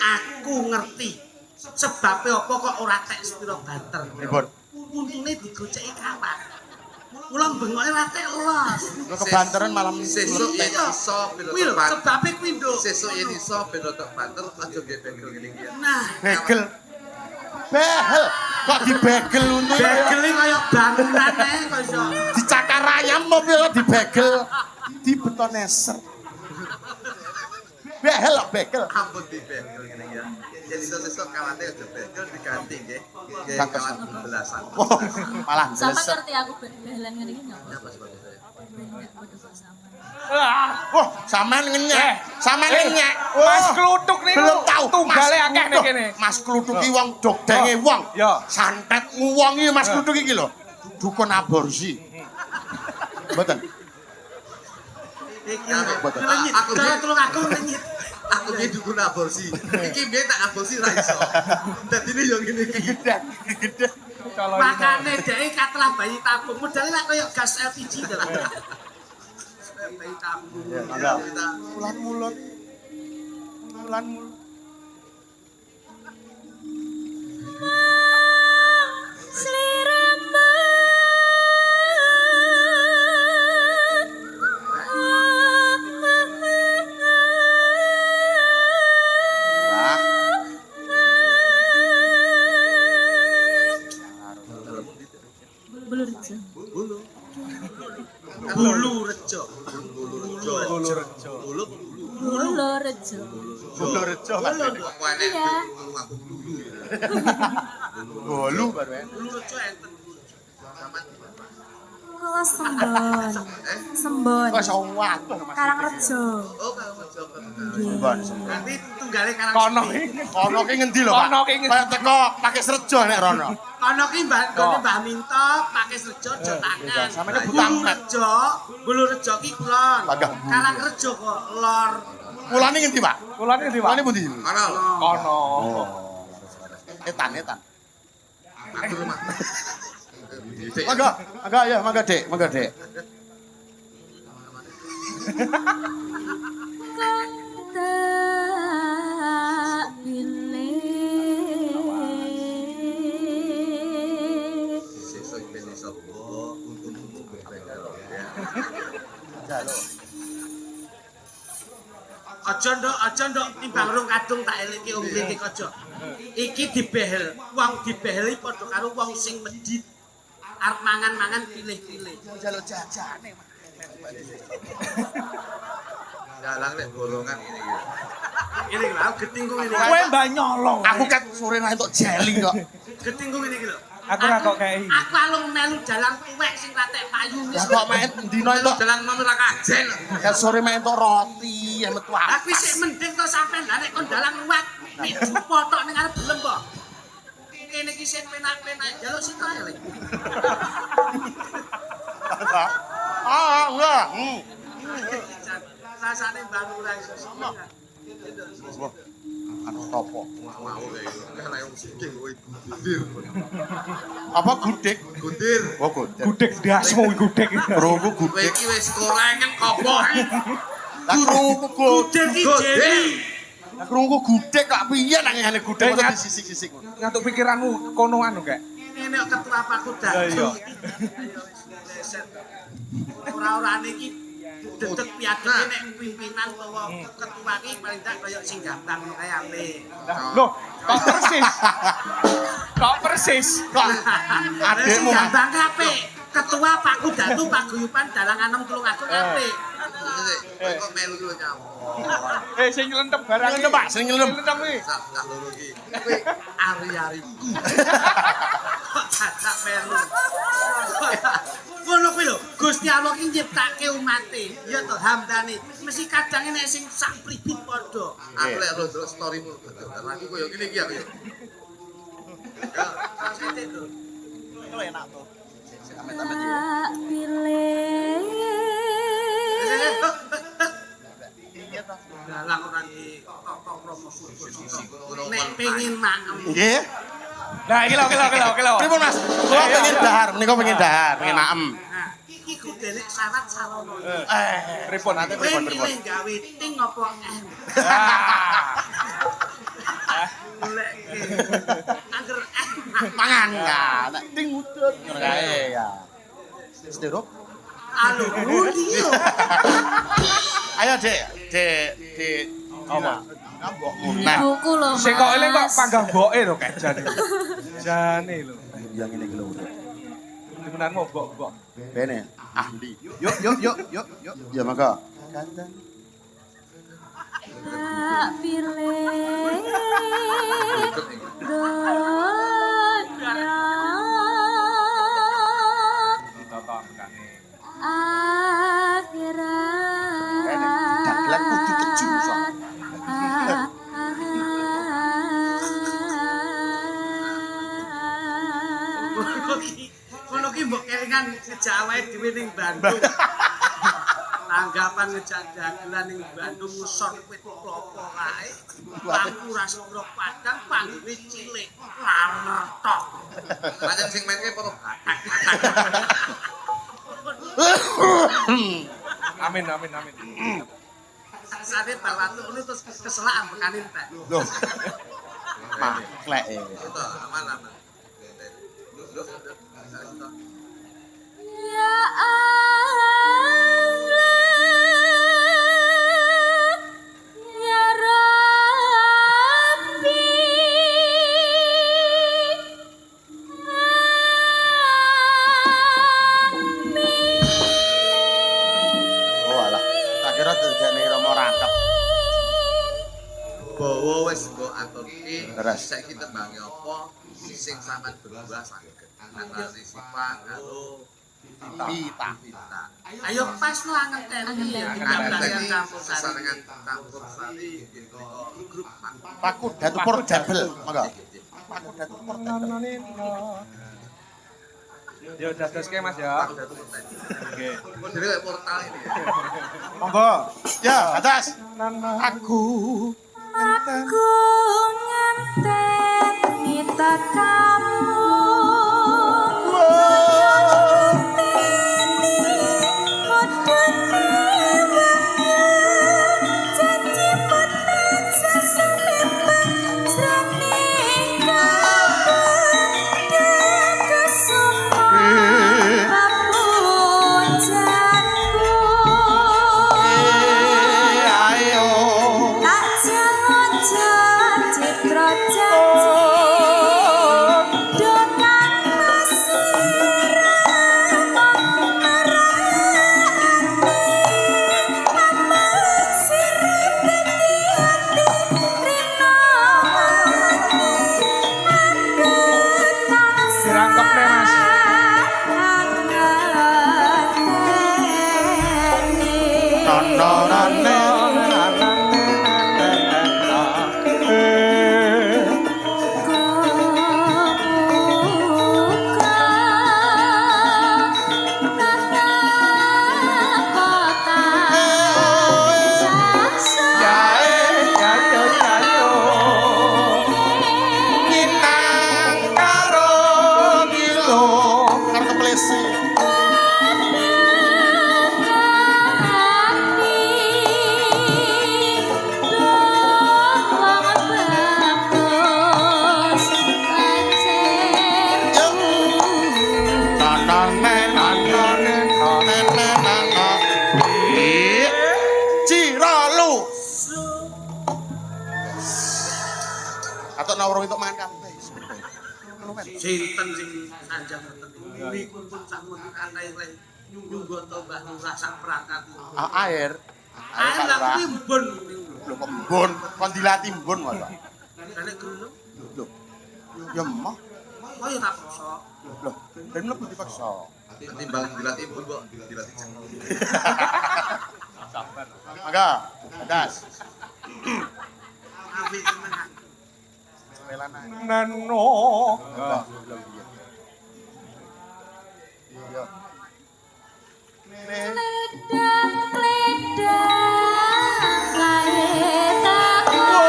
B: Aku ngerti. Sebabnya apa kok ora tek sepiro banter.
A: Pripun?
B: Untune digoceki kawan. Kula bengoke ora tek los.
A: Lo kebanteran malam
D: Sesuk yen
B: Iya.
D: iso ben
B: Kuwi lho,
D: banter.
B: sebabe kuwi nduk.
D: Sesuk yen iso ben banter aja nggih bekel ngene iki.
B: Nah,
A: begel. Behel. Kok dibegel untuk
B: begel iki kaya bangunan ae kok iso.
A: dicakar ayam mobil kok dibegel. Di beton eser. Behel kok begel.
D: Ampun di bekel ngene iki ya. Yen iso sesuk kawate aja bekel diganti nggih. Nggih
A: Kantos.
D: kawat belasan.
A: Wah, malah
F: sama
A: jeleser.
F: ngerti aku belan ngene iki nyapa.
D: Apa sebab saya?
F: Benek padha kok sama.
A: Wah, sampean ngenyek. Sampean ngenyek.
C: Mas Kluthuk niku
A: Belum tahu
C: tunggale
A: Mas
C: akeh nek
A: Kluthuk.
C: kene.
A: Mas Kluthuk iki wong dogdenge wong.
C: Ya.
A: Santet wong iki Mas Kluthuk iki lho. Dukun aborsi. Mboten.
B: Iki
A: Betul.
B: nyit.
D: Aku
B: Tulung aku nyit.
D: Aku ki dukun aborsi. Iki biyen tak aborsi ra iso. Dadine yo ngene iki.
A: Gede.
B: Makane dhek katelah bayi tabung modalnya lah kaya gas LPG to. Bayi tabung.
A: Mangga. Ulan mulut. Ulan mulut. Lah,
F: Bulu rejo.
B: Bulu rejo.
C: Bulu rejo.
F: Bulu rejo.
A: bolu rejo.
D: Apa enek
F: Iya.
D: aku dulu.
A: Bolu baru ya.
B: Bulu rejo enten.
F: Kula Sembon. Sembon.
A: Kok iso waduh Mas.
F: Karangrejo.
D: Oh, kalau mencoba.
A: Sembon.
B: Nanti tunggale karang
C: Kono
B: sepi.
C: iki.
A: Kono ki ngendi lho, Pak?
C: Kono ki ngendi?
A: Kayak teko pakai srejo nek rono.
B: Kono ki Mbah Minto pakai serejo jo tangan.
A: sampe ke
B: Bulu
A: Butangkat.
B: rejo, bulu rejo ki kulon.
A: Bagah.
B: Karang rejo kok lor.
A: Kulane ngendi, Pak?
C: Kulane ndi, Pak?
A: Kulane pundi?
D: Mana?
C: Kono.
A: Etan.
D: Aku rumah.
A: Mangga ya, mangga Dek, mangga Dek.
F: Kang tak pilih.
D: Sesuk ben iso untuk bekel ya.
B: Aja nduk timbang rung kadung tak eleke wong kritik aja. Iki dibehel. Wong dibeheli padha karo wong sing medhit. Arep mangan-mangan pilih-pilih.
A: Jaluk jajane.
D: Dalang nek golongan ngene iki.
B: Ini lho, getingku ini.
E: Kowe mbak nyolong.
A: Aku kan sore nang entuk jeli kok.
B: Getingku ini lho.
C: Aku ra kok kei.
B: Aku alung melu dalang tuwek sing ratek payu
A: Ya
B: wis.
A: kok main dino entuk
D: Dalang mau ra kajen.
A: kan sore main entuk roti ya metu
B: Aku sik mending to sampean lah nek kon dalang luwat. Nek jupo tok ning arep belem kok. Kene iki sing penak-penak jaluk sito ae lho.
A: enggak.
B: Rasane bangun ra iso sono.
A: Anu topo.
D: Mau kayak gitu. Kan yang sikil kowe gudir.
A: Apa gudeg?
D: Gudir.
A: Oh gudeg.
C: Gudeg dasmu gudeg.
A: Krungu
D: Kowe
A: gudeg.
D: iki wis korengan kopo.
A: Lah krungu
B: Gudeg iki jeli.
A: Lah krungu gudeg kok piye nang ngene gudeg kok
C: Ingat.
A: disisik-sisik.
C: Ngantuk pikiranmu kono anu gak?
B: Ini kok ketua fakultas.
C: Ya, iya.
B: Ora-orane iki dedek piadane nek pimpinan utawa ketua iki paling tak kaya sing gampang ngono kae apik.
C: Loh, kok persis. Kok persis.
A: Kok
B: Adekmu
A: adekmu
B: gampang apik. Ketua Pak Kudatu paguyuban dalang anom tulung aku apik.
D: Kok melu lho nyamuk.
C: Sing nylentep barang.
A: Nylentep, Pak, sing nylentep.
C: Nylentep iki.
D: Sak loro iki.
B: Kowe ari-ariku. Kok dadak melu. Ngono kuwi lho, Gusti Allah ki nyiptake umate. Ya to hamdane. Mesti kadang nek sing sak pribit padha.
D: Aku lek ndelok storymu, aku koyo ngene iki aku. Ya,
B: Sate to.
E: Itu enak tuh.
F: tak pilih
B: Dalang ora di tok promosi. Nek pengin mangem.
A: Nggih.
C: Nah, iki lho.
A: Pripun Mas? Kula pengen dahar, menika pengen dahar, pengen maem.
B: Nah, iki kudu syarat sarana.
C: Pripun ate
B: Kowe
C: pripun.
B: milih gawe ting apa M? Golek angger M.
A: Mangan ya, nek ting mudhun ngono kae ya. Sedheruk.
B: Alo, ndi yo?
A: Ayo, Dek. Dek. Apa? Nah,
F: buku loh
C: Sing kok eling kok
F: Mas.
C: panggang boke lho kejane. Jane lho.
A: yang ini lho.
C: Sebenarnya mbok.
A: Bene ahli.
E: Yuk.
A: Ya maka.
F: tak pilih dunia
C: Tonton kane.
A: Dagelan kudu keju, so.
B: Ngono ki mbok kelingan sejak awake dhewe ning Bandung. Anggapan ngejak dagelan ning Bandung ngesor wit klopo kae. Pangku ras pira padang panggone cilik. Lamer tok.
D: Pancen sing menke para
C: Amin.
B: Sate bawatu ngono terus keselak ambekane teh.
A: Loh. Mah, klek.
D: itu aman.
F: ya Allah ya Rabbi
A: Oh alah, tak kira dene Rama rangkep.
D: Bawa wis mbok aturke
A: Leres.
D: saiki tembange apa sing sampean berdua saged antara Sipa karo
A: Pita.
B: Ayo pas lah ngenteni ya. Kalian campur sari.
D: sarengan campur sari gitu grup
A: Paku datu portable, monggo. Paku datu portable.
C: Yo dadoske Mas ya. Nggih.
D: modele kayak portal ini
A: Monggo. Ya, atas. Aku
F: aku ngenteni tekamu
A: ayo.
F: tak jangan citra janji dengan
C: Dirangkep nih, Mas.
A: Nyinang karo ngilo karo keplesi. Ciralu. Atau nawar itu makan kabeh.
B: Sinten sing sanjang ngoten niku pun sampun akeh le nyunggo to Mbah Lurah sak perangkat.
A: Air.
B: Air
A: sak
B: lak
A: lurah.
B: kuwi mbon.
A: Lho kok mbon, kon dilati mbon malah.
B: Nek grunung,
A: Lho. Ya mah.
B: kok ya tak paksa.
A: Lho, ben mlebu dipaksa.
D: Ketimbang dilatih pun kok dilatih.
A: Mangga, adas.
B: Apik tenan.
A: Semelan ae.
C: Nano.
A: Yo.
F: Kledang-kledang gawe takon.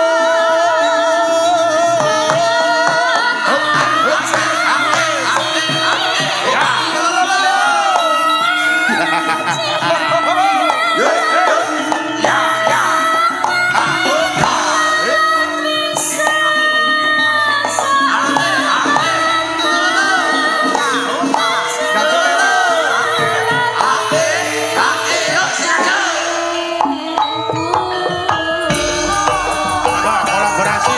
A: Kolaborasi.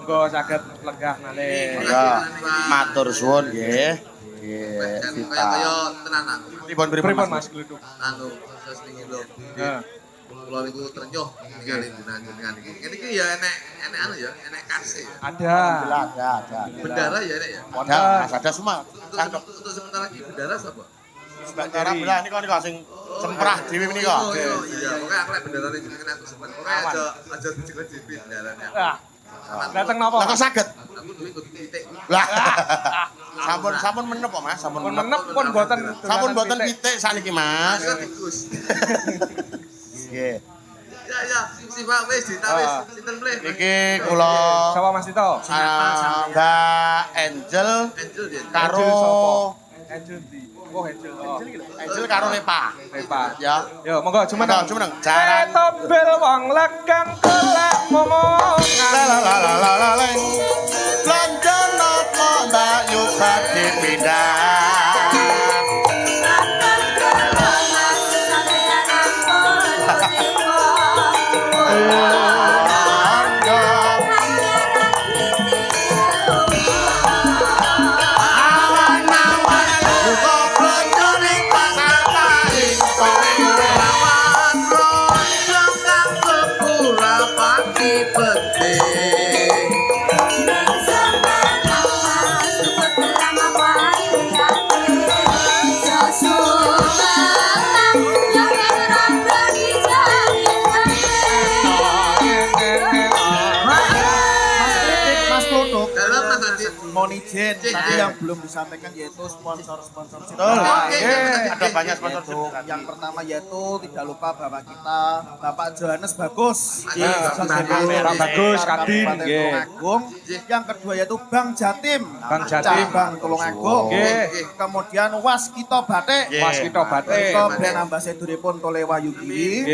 C: Monggo saged lenggah malih.
A: Ya, matur suwun nggih. Nggih,
D: Dan
A: Vita.
D: kaya tenanan.
C: Pripun Mas Gluduk?
D: Anu proses niki lho.
C: Heeh.
D: Kula niku trenyuh ningali jenengan iki. Ngene iki ya enek anu ya, enek kase.
C: Ada.
A: Ada.
D: Bendara ya enek ya.
A: Ada, Mas ada semua. Cangkep.
D: Untuk sementara iki bendara sapa?
A: Sementara belah nika sing semprah dhewe menika.
D: Oh iya, pokoknya aku lek bendara jenengan aku sempat. Pokoknya aja dicekel dhewe bendarane.
C: Ah. Dateng napa?
A: Lah kok saged?
D: Aku duwe ikut titik.
A: Lah. Sampun menep kok Mas, sampun
C: Pun
A: menep.
C: menep pun boten.
A: Sampun boten pitik saniki Mas.
D: Aku tikus.
A: Nggih.
D: Ya, si Pak wis ditawis sinten mleh.
A: Iki kula
C: Sapa Mas Tito?
A: Mbak Angel
D: Angel ya.
A: karo
C: Angel di. Oh, Angel. Oh.
A: Angel karo Repa.
C: Repa.
A: Ya.
C: Yo, monggo
A: Meneng.
C: jumeneng.
A: Jaran.
C: Tobel wong lekan kelak momongan.
A: Lalalalalaleng. Lonjo nopo Mbak Yu badhe pindah.
F: Akan kula mas sampeyan ampun
E: Mohon izin, tadi yang belum disampaikan yaitu sponsor-sponsor
A: Betul. Ada banyak sponsor.
E: Yang pertama yaitu tidak lupa Bapak kita, Bapak Johannes Bagus.
C: Pak Bagus, Kadin.
E: Tulungagung. Yang kedua yaitu Bang Jatim.
C: Bang Jatim.
E: Bang Tulungagung. Kemudian Waskito Batik.
C: Waskito Batik.
E: Brand ambasadoripun Tolewa Yugi.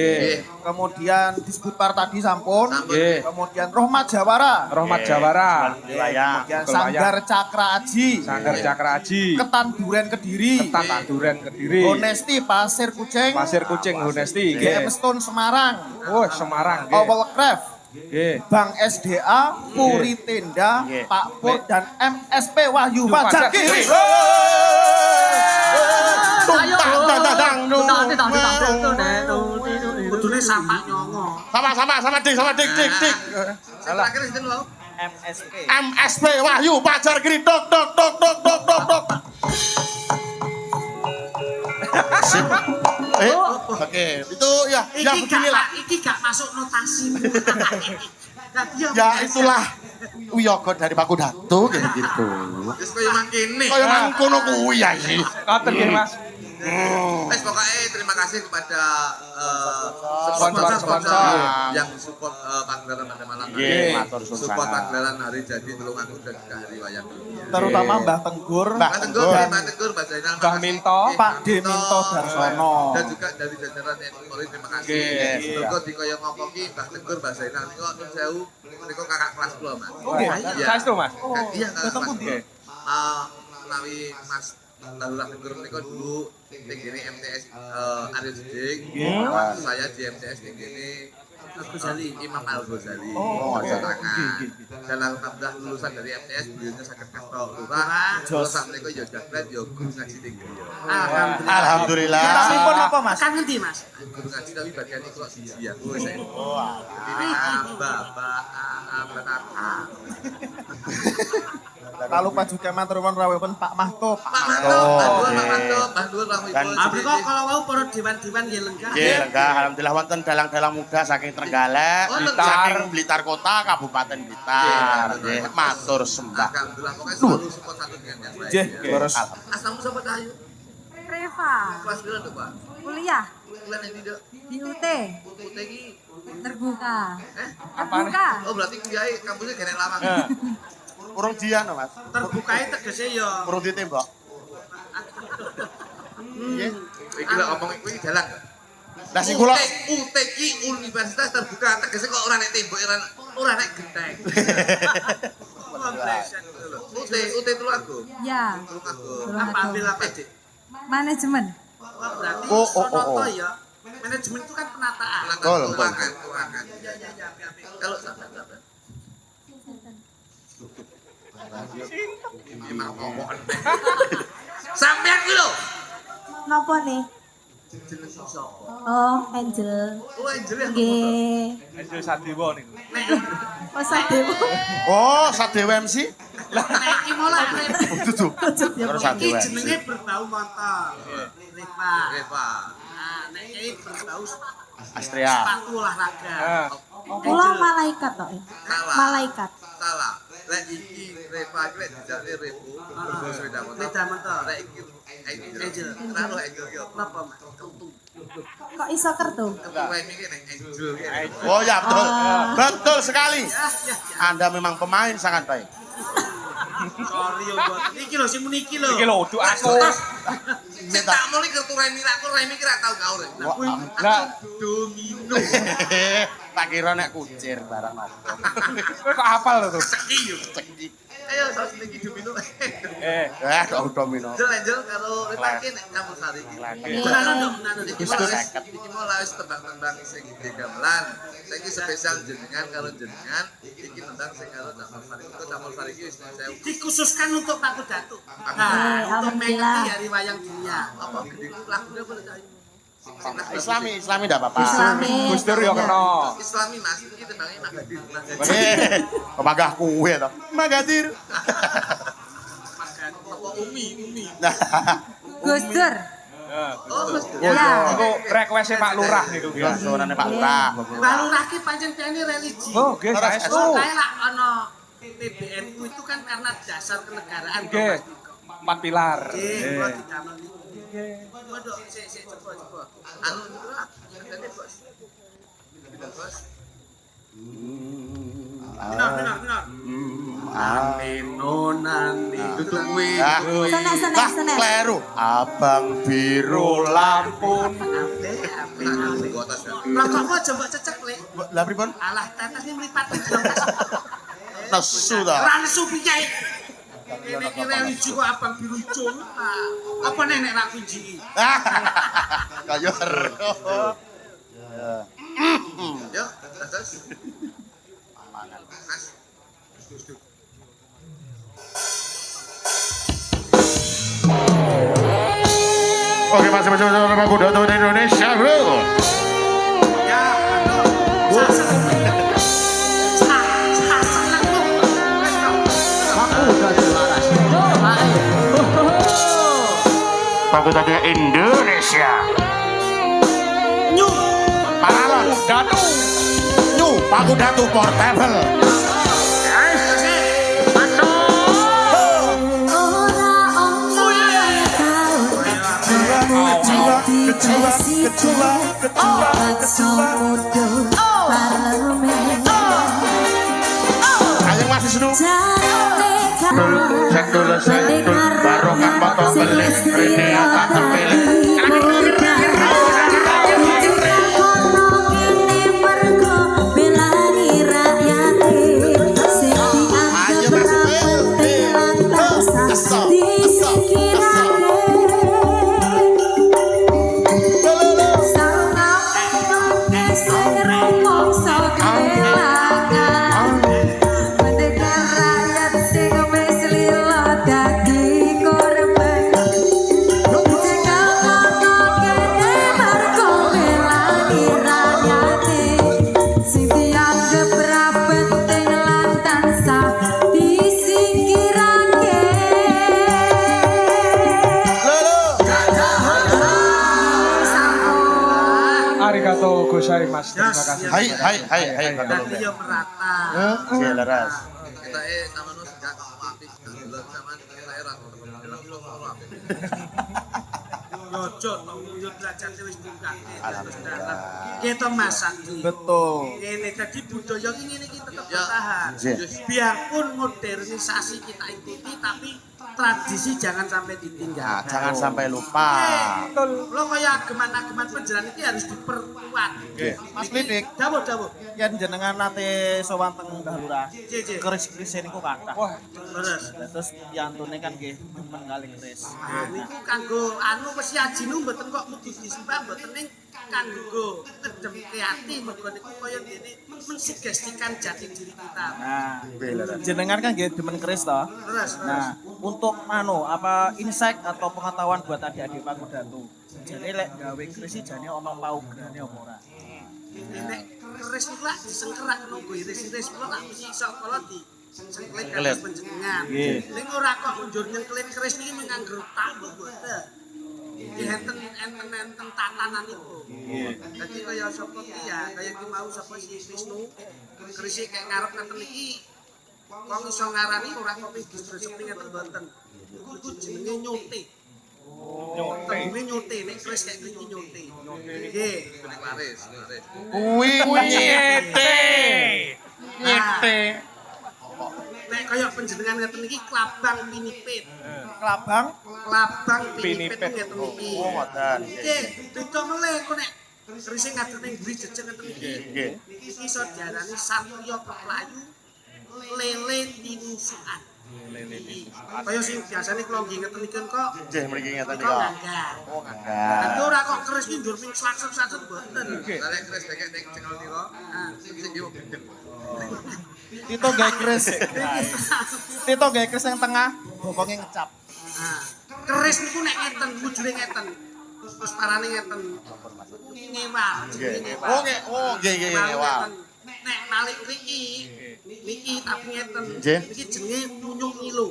E: Kemudian Disbutar tadi sampun. Kemudian Rohmat Jawara.
C: Rohmat Jawara.
E: Kemudian Sanggar Cakra Aji.
C: Sanggar Cakra Aji.
E: Ketan Duren Kediri.
C: Ketan Duren Kediri.
E: Honesti Pasir Kucing.
C: Pasir Kucing Honesti.
E: GM Stone Semarang.
C: Oh, Semarang.
E: Owl Craft.
C: Nggih.
E: Bang SDA, Puri Tenda, Pak Pur dan MSP Wahyu Pajaki.
B: Kudune sampak nyongo.
A: Sama dik.
D: Terakhir sinten wae?
A: MSP Wahyu Pajar Giri dok. Sip. Oke, itu ya beginilah.
B: Iki gak masuk notasi.
A: Ya itulah wiyaga dari Pak Kudatu gitu.
D: Wis koyo mangkene.
A: Kaya mangkono kuwi ya iki.
C: Ngoten nggih, Mas.
D: Wes pokoknya terima kasih kepada
C: sponsor
D: yang support pagelaran pada malam
A: Nggih,
D: hari.
A: matur suwun
D: Support
A: sangat.
D: pagelaran hari jadi Tulungagung dan juga hari wayang dunia.
E: Terutama Mbah Tenggur,
D: Mbak Tenggur, Mbak Zainal,
C: Mbah Minto,
E: Pak D. Minto Darsono.
D: dan juga dari jajaran Polri terima kasih. Mergo dikoyo ngomongi Mbah Tenggur, Mbah Zainal niku nun sewu menika kakak kelas kula, Mas.
C: Oke, saestu, Mas.
D: Iya, kakak
E: ketemu
D: kelas.
E: dia.
D: Menawi Mas Darurat Tenggur niku dulu tinggi MTS Aryo Jedik. Saya di MTS tinggi Al-Ghazali, Imam Al-Ghazali. Dan alhamdulillah lulusan dari MTS beliaunya sakit kastro lurah. Lulusan mereka ya jagret, ya guru ngaji tinggi.
A: Alhamdulillah.
E: Tapi pun apa Mas?
B: Kan ngendi, Mas?
D: Guru ngaji tapi bagian itu kok siji ya. Jadi bapak
E: Tak lupa juga matur nuwun rawuhipun Pak Mahto.
D: Pak Manto, Pak Nur,
B: Tapi kok kalau mau para dewan-dewan nggih lenggah.
A: Nggih, lenggah alhamdulillah wonten dalang-dalang muda saking Trenggalek, saking Blitar Kota, Kabupaten Blitar. Nggih, matur sembah.
D: Alhamdulillah pokoknya selalu support satu dengan yang lain.
E: Nggih, terus
D: Asam siapa Cahayu?
F: Reva,
D: Kelas berapa tuh Pak?
F: kuliah
D: Kuliah yang tidak
F: di UT,
D: UTG.
F: terbuka.
C: Apa nih?
F: Terbuka.
D: Oh berarti kuliah kampusnya genek lawang.
A: Urung dian no, Mas.
B: Terbukae tegese ya.
A: Urung ditembak. Nggih.
D: Iki lho omong kuwi dalang.
A: Lah sing kula
D: UTG Universitas Terbuka tegese kok ora nek tembok ora nek genteng. UT Tulungagung.
F: Ya,
D: Tulungagung.
B: Apa ambil apa, Dik?
F: manajemen.
B: Berarti
A: Oh.
B: sonoto ya. Manajemen itu kan penataan.
A: Betul.
D: Keuangan. Kalau sahabat. Memang ngomong. Sampeyan ku lho.
F: Napa nih?
D: Jeneng sapa?
F: Oh, Angel.
D: Oh, Angel ya.
F: Nggih.
C: Angel Sadewa niku.
F: Oh, Sadewo.
A: Oh, Sadewa MC.
B: Nek iki mulai
A: Dudu.
F: Ya,
A: Terus
B: iki
A: Sadewa.
B: jenenge berbau motor. Reva.
D: Reva.
B: Nah, nek iki berbau
A: Astria.
B: sepatu olahraga.
F: Kula malaikat kok ya.
D: Salah.
F: Malaikat.
D: Salah. Lek iki Reva iki lek dijake Revo, berbau sepeda motor.
B: Sepeda motor.
D: Lek iki Angel. Kenapa Angel ki apa?
B: Napa, Mas? Ketu.
F: Kok iso kertu?
D: Ketua iki nek Angel ki.
A: Oh ya betul. Betul sekali.
B: Ya.
A: Anda memang pemain sangat baik.
B: Sorry yo, Bos. Iki lho sing muni iki lho.
C: Iki lho uduk aku.
D: Sing tak muli kertu Remi aku Remi ki ra tau gaul.
C: Lah,
D: Domino.
A: Tak kira nek kucir barang apa.
C: kowe kok hafal lho tuh.
D: Ceki yo.
A: Ceki.
D: ayo saus niki domino.
A: Kok domino.
D: Angel karo Ripaki nek campur sari iki.
B: Menano.
D: Iki mau lawis tembang-tembang sing gede gamelan. Saiki spesial jenengan karo jenengan iki tembang sing karo campur sari. Kok campur sari iki wis saya
B: Dikhususkan untuk Pak Datu. Untuk mengikuti hari wayang dunia.
D: apa gede lagunya boleh cari.
A: Islami enggak apa-apa.
F: Islami.
C: Gus Dur yo kena.
D: Islami Mas iki tembangnya Magadir.
A: Pemagah kuwe to. Magadir.
D: Apa Umi.
F: Gus Dur.
D: Oh, Mas.
F: Ya.
C: Iku request Pak Lurah niku ki.
A: Sonane Pak Lurah.
B: Pak Lurah ki pancen kene religi.
C: Oh, nggih saestu.
B: Kayak lah ono PBNU itu kan karena dasar kenegaraan.
C: Nggih. 4 pilar.
B: Nggih, kula didamel niku. Waduh, sik coba.
D: Anu niku lah. Katanya Bos. Gitu, Bos.
B: Benar.
A: Aminonani
D: Tutup kuwi.
F: Senek.
A: Kleru. Abang biru lampun.
B: Rokokmu aja mbok cecek, Lek.
A: Lah pripun?
B: Alah, tetes ini mripat.
A: Nesu ta.
B: Ora nesu piye. Ini religi kok abang biru ijo. Apa nenek ra kunci?
A: Kayu ero.
D: Yo, terus. Mas.
A: Oke, masih bersama Kuda Tuh Indonesia, bro.
B: Ya,
A: Fakultas Indonesia.
B: Nyu,
A: Paralon.
C: Datu.
A: Nyu, Paku Datu Portable. Ayo masih seru. Sentul, barongan potong belik, rene akan terpilih.
C: Arigato Gosai Mas. Terima kasih.
A: Hai,
B: tadi yo merata.
A: Jeleras.
D: Kita namanya sejak apik dulu zaman kita era dalam loro apik.
B: Yojo yo derajate wis bungkake. Alhamdulillah. Kita masak iki.
E: Betul.
B: Ini jadi budaya ini kita tetap
D: Ya.
B: bertahan.
A: Iya.
B: Biarpun modernisasi kita ikuti, tapi tradisi jangan sampai
A: Nah,
B: ditinggalkan.
A: jangan sampai lupa.
B: Lo kayak ageman-ageman penjalan ini harus diperkuat.
E: Mas Lidik,
B: Dawuh.
E: yen jenengan nate sowan teng Mbah Lurah.
B: Cek.
E: Keris-keris niku kathah.
C: Wah,
B: Terus.
E: Terus yantune kan nggih demen kali keris.
B: Niku kanggo anu mesti ajinu mboten kok mugi disembah mboten ning kanggo ngedemke ati mergo niku kaya dene mensugestikan jati diri kita.
E: Nah, jenengan kan nggih demen keris toh.
B: Terus.
E: Nah, untuk apa insight atau pengetahuan buat adik-adik Paku Datu. Jadi lek gawe keris iki jane ana paugerane apa ora?
B: Nek keris niku lak disengkerak nunggu iris-iris kula lak mesti iso kala di sengklit
A: Kelit.
B: kados panjenengan.
E: Nggih.
B: Ning ora kok njur nyengklit keris niki nganggo tak mboten. Di enten tatanan itu. Jadi kaya sapa ki ya, kaya ki mau sapa si Wisnu. Keris iki kayak ngarep ngeten iki wong iso ngarani ora kok distro sepi ngeten mboten. Iku jenenge nyote.
C: nyote.
B: Ini nyote, nek keris kayak gini nyote. Nggih.
D: Kuning laris.
A: Kuwi nyete. Nyete.
B: Nek kaya panjenengan ngeten iki klabang pinipit.
E: Kelabang
B: Klabang pinipit
C: Pinipit.
B: ngeten iki.
A: Oh, ngoten.
B: Nggih, beda meleh kok nek keris ngaten ning mburi jejeg ngeten iki.
A: Nggih.
B: Iki iso diarani satriya keplayu lele tinusukan. Kaya sing biasane kula nggih ngeteniken kok.
A: Nggih mriki ngeten
B: Kok
A: nika.
B: nganggar.
A: Oh nganggar.
B: Tapi ora kok keris ki ndur ping slak-slak mboten.
D: Lare kres deket ning cengol niku. Sing yo gendeng.
E: Tito gawe keris. Tito gawe keris yang tengah, bokonge ngecap.
B: Nah, keris niku nek ngeten, wujune ngeten. Terus parane ngeten. Ngewal, jenenge ngewal.
A: Oh nggih nggih wah.
B: Nek malik niki tapi ngeten.
A: Nggih.
B: Iki jenenge munyuk ngilu.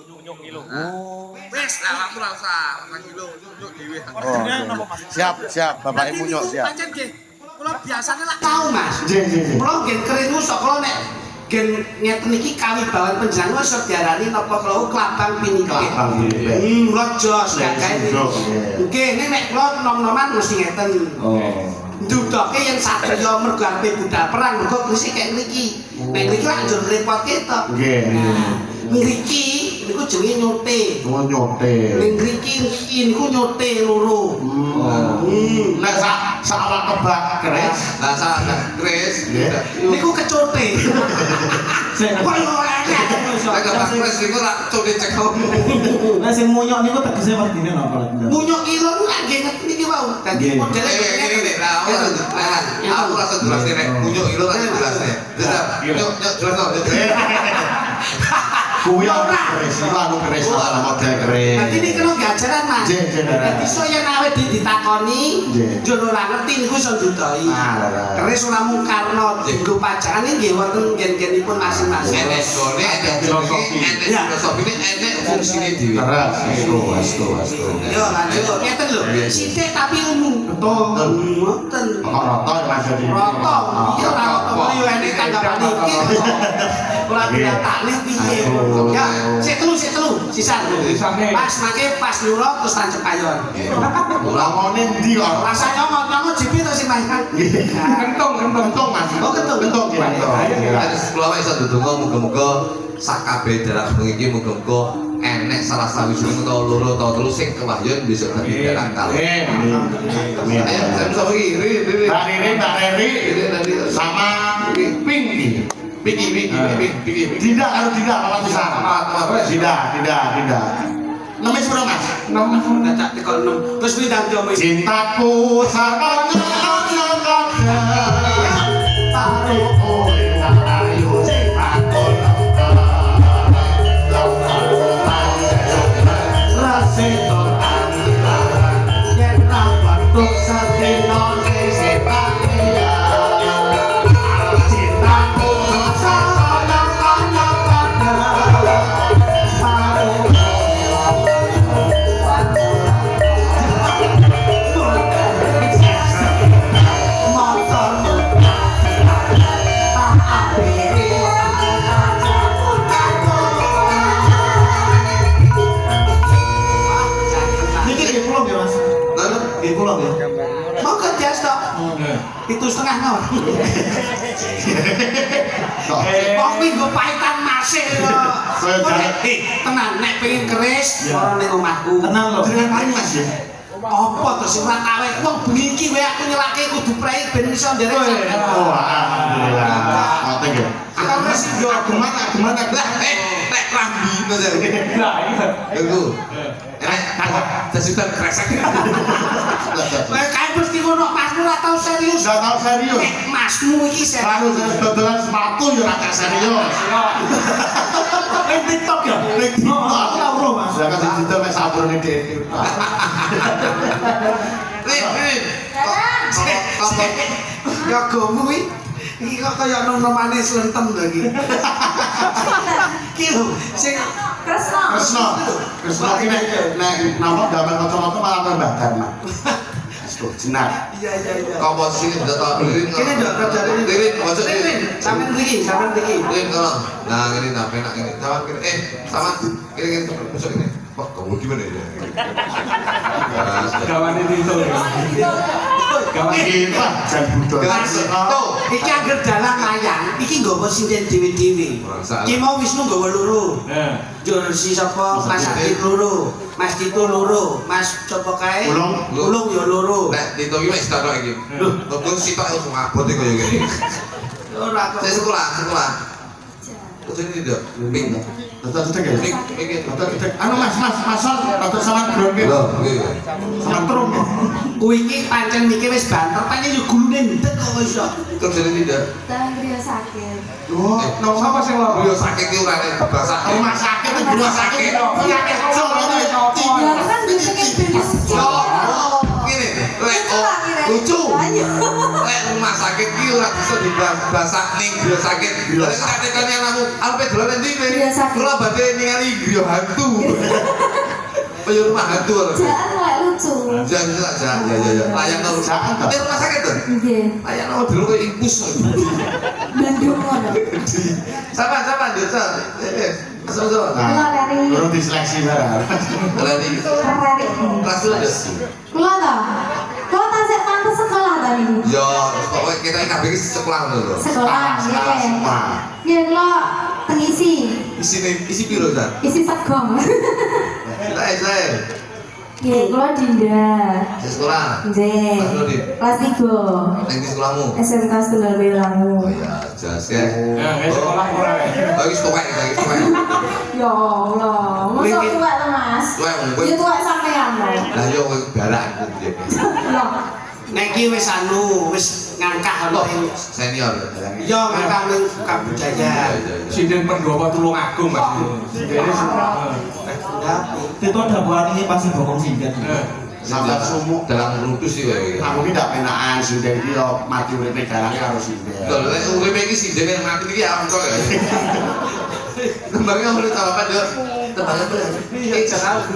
D: Wes lah aku ora usah kilo nyuk dhewe.
A: Oh, nggih. Siap Bapak Ibu nyok siap.
B: Pancen nggih. Kula biasane lak tau Mas.
A: Nggih.
B: Kula nggih keringu sok kula nek gen ngeten iki kawibawan panjenengan wis diarani napa kula klabang pinike. Lojos gak kae. Nggih, nek kula nom-noman mesti ngeten. Ndudoke yen sadaya mergo arepe budal perang mergo krisi kaya niki. Nek niki lak njur repot ketok.
A: Nggih.
B: Ngriki niku jenenge nyote.
A: Oh nyote.
B: Ning ngriki niku nyote loro.
A: Nek sak awak kebak keris.
D: Lah sak kres.
B: Niku kecote. Kok yo akeh.
D: Nek gak kres niku rak cote cekel.
G: Nah sing munyok niku tegese wertine napa lek?
B: Munyuk kilo niku lak nggih ngeten iki wau. Dadi modele
D: Ini lah aku rasa jelas nek munyuk ilo kan jelas nek. Nyuk jelas no.
A: Kuwi keris, anu keris ala model keris.
B: Dadi niki kena gajaran Mas.
A: Nggih.
B: Dadi so yen awet ditakoni, njur ora ngerti niku iso ndudoi. Keris ora mung karena dienggo pajangan nggih wonten gen-genipun masing-masing.
D: Enek gone enek filosofi ini enek fungsine dhewe.
A: Astu.
B: Yo lanjut ngeten lho. Sithik tapi umum. Betul. Ngoten.
A: Rata Mas jadi.
B: Roto. Iki ora roto yo enek tanggapan iki. Ora diatakne piye. Ya, sik telu sisan. Pas make pas nyuro terus tancep ayon.
A: Lamone ndi kok?
B: Rasa nyomot jipi to sing mayan.
A: Kentung Mas.
B: Oh, kentung.
D: Terus kula iso ndedonga muga-muga sak kabeh daerah iki muga-muga enek salah sawijining utawa loro utawa telu sing kewahyun besok dadi daerah kal.
A: Amin.
D: Ayo, saya bisa pergi.
A: Mbak Riri sama Pinky. Pinky. Tidak harus tidak apa bisa. Tidak. Namanya sepuluh Mas.
B: 6 ngajak tekok 6. Terus bintang diomongi.
A: Cintaku sarangnya taruh kowe ayo cintaku rasito anila yen rapat tuk satino sepakia cintaku sarangnya mau kerja stok 7,5 nawa kok minggu pahitan masih tenang nek pengen keris orang ning omahku
G: Tenang lho.
A: dengan paling Mas ya.
B: apa terus ora kawe wong bengi iki wae aku nyelake kudu prei ben iso nderek
A: Oh alhamdulillah. Ngoten nggih.
B: keris yo
A: Ageman
D: Nek rambi to jar. Iku. Nek sesutan kresek.
B: Lah kae mesti ngono Mas ora tau serius.
A: Enggak tahu serius.
B: Nek Masmu iki
A: Lalu
B: serius.
A: dodolan sepatu ya ora serius.
G: Ning TikTok ya? Aku ora ora Mas.
A: Lah kan digital mek sabrone dhewe.
D: Rin.
B: Ya gomu iki kok kaya nom-nomane slentem lho iki. Iki lho sing
F: Kresno.
A: Kresno ki nek napa damel kacamata malah tembakan. Astu jenar.
B: iya.
D: Komposisi udah tau Rin.
B: Kene ndok kerjane ini.
D: Rin, ojo
B: Rin, sampean mriki.
D: Rin tolong. Nah, ini nah penak ini. Sama kiri. Sama kiri besok ini. Wah, kamu gimana ya?
G: Kawan itu. Kawan
A: Kita jan budaya.
D: Tuh.
B: Iki angger dalang layang, iki nggawa sinden dhewe-dhewe. Iki mau Wisnu nggawa loro. Jur si sapa Mas Aktif loro, Mas Tito loro, Mas sapa kae? Ulung ya loro.
D: Nek ditoki wis tak iki. Lho, kok sitok aku ngabot iki kaya ngene.
B: Ora kok.
D: Saya sekolah. Terjadi tidak? Ping.
G: Rada cedek ya.
D: Ping.
G: Rada cedek. Anu Mas, masal rada sawan ground
D: Loh, nggih.
G: Sawan terung.
B: Kuwi iki pancen mikir wis banter, pancen yo gulune ndek kok wis iso.
D: Terjadi tidak?
F: Tangan griya sakit.
G: Oh,
C: Nang sapa sing loro?
D: Beliau sakit ki urane bahasa
G: rumah sakit itu rumah sakit. Penyakit kecil ini.
F: Ya kan bisa kayak virus.
D: Gini, lucu. Lek rumah sakit ki ora bisa dibahasa ning griya sakit. Lek katekane anakmu, alpe dolan ndi ning?
F: Griya sakit.
D: Kula badhe ningali griya hantu. Kayak rumah hantu.
F: Jangan mulai lucu.
D: Jangan. Ya. Layang nang rumah sakit tuh.
F: Nggih.
D: Layang nang dulu kayak impus.
F: Bandung ngono.
D: Sama desa. Sama.
F: Kula dari
G: Baru diseleksi barang.
D: Lari.
F: Ferrari.
D: Kelas dulu.
F: Kula ta. Kula tasik pantes sekolah ta ini.
D: Ya, pokoknya kita kabeh sekolah lho.
F: Sekolah nggih. Nggih kula pengisi.
D: Isi piro, Zat?
F: Isi segong.
D: Saya.
F: Nggih, kula Dinda.
D: Sekolah.
F: Nggih.
D: Kelas berapa, Din?
F: Kelas 3.
D: Ning di sekolahmu.
F: SMK Tunggal Wilangu.
D: Oh ya, jelas ya.
C: Ya, sekolah ora.
D: Lagi stok.
F: Ya Allah, masa tuwek to Mas?
D: Tuwek, kowe.
F: Ya tuwek sampean lho.
D: Lah yo kowe galak aku piye.
F: Lho,
B: Nek iki wis wis ngangkah
D: Loh,
B: ono ing
D: senior.
B: yo ngangkah ning budaya.
C: Sinden Pendopo Tulungagung Mas. Sindene
G: Itu ada buah ini pasti bokong singkat.
A: Sampai sumuk
D: dalam rutus sih kowe.
A: aku ini tidak penaan sudah ini yo mati uripe garangnya harus ini.
D: Lho, lek uripe iki sinden mati iki ya kok ya. Kembangnya mulai tahu apa dia? Tebaknya bener.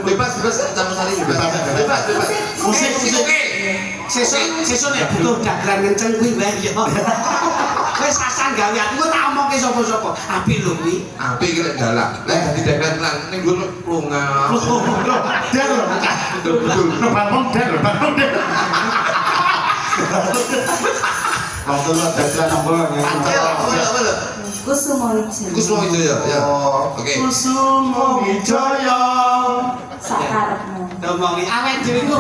D: Bebas sama sari bebas. Musik.
B: Sesuk nek butuh dagelan kenceng kuwi wae yo. Wis kasan gawe aku tak omongke sapa-sapa. Apik lho kuwi.
D: Api iki lek galak. Lek dadi dagang lan ning nggon lunga.
G: Der loh, betul. Bangun der. Waktu lo dagelan nombor
D: Apa?
F: Kusuma Wijaya.
D: Kusmo itu ya. Oke.
G: Kusumo Wijaya.
F: Sakarepmu.
B: Ngomongi awake dhewe ku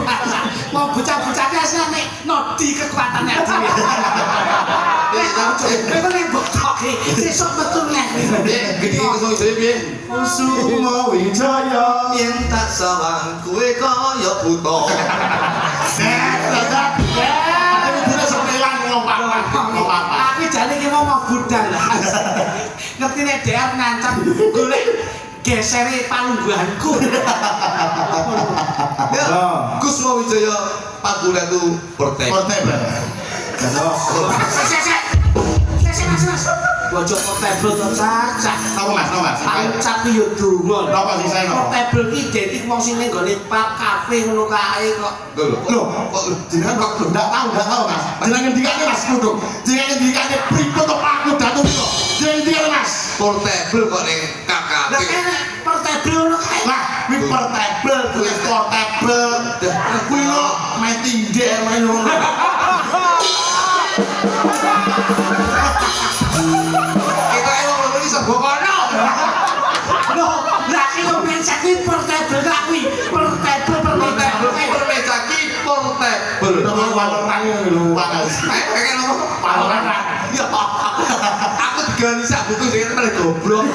B: mau bocah-bocahnya asline nodi kekuatannya dhewe. Kowe nek botoke sesuk metu nek.
D: Gede kusmo itu piye?
G: Kusumo Wijaya.
D: Yen tak sawang kowe kaya buta.
B: Aku jane iki mau budal. Ngerti nek DR ngancam golek gesere palungguhanku.
D: Ya, Kusmo Wijaya Pagulan itu
G: Portable.
B: Mas. Bojo portable to cacah.
G: Tahu mas.
B: Pancap yo donga.
G: Napa sih saya no?
B: Portable ki identik wong sing ning gone pub kafe ngono kae kok.
G: Loh, jenengan kok ndak tahu mas. Jenengan ngendikane mas kudu. Jenengan ngendikane pripun to Pak Kudu niku. Jenengan ngendikane mas.
D: Portable kok ning
B: Lah
D: KKP.
B: kene portable ngono kae.
G: Lah, kuwi portable, kuwi lo main tinggal main ngono.
D: Kita emang belum bisa bokono.
B: Loh, lah ki wong mencak kuwi portable lah kuwi. Portable.
D: Permejaki portable.
G: Nomor waloran lho, Pak.
D: Pengen ngomong
G: Waloran.
D: Ya. Aku digali sak butuh sing malah goblok.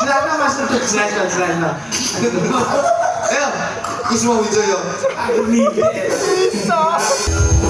B: Jelasno Mas Ruduk, jelasno.
D: Ayo, Kusmo Wijaya.
B: Aku mimpi.
G: Ayo.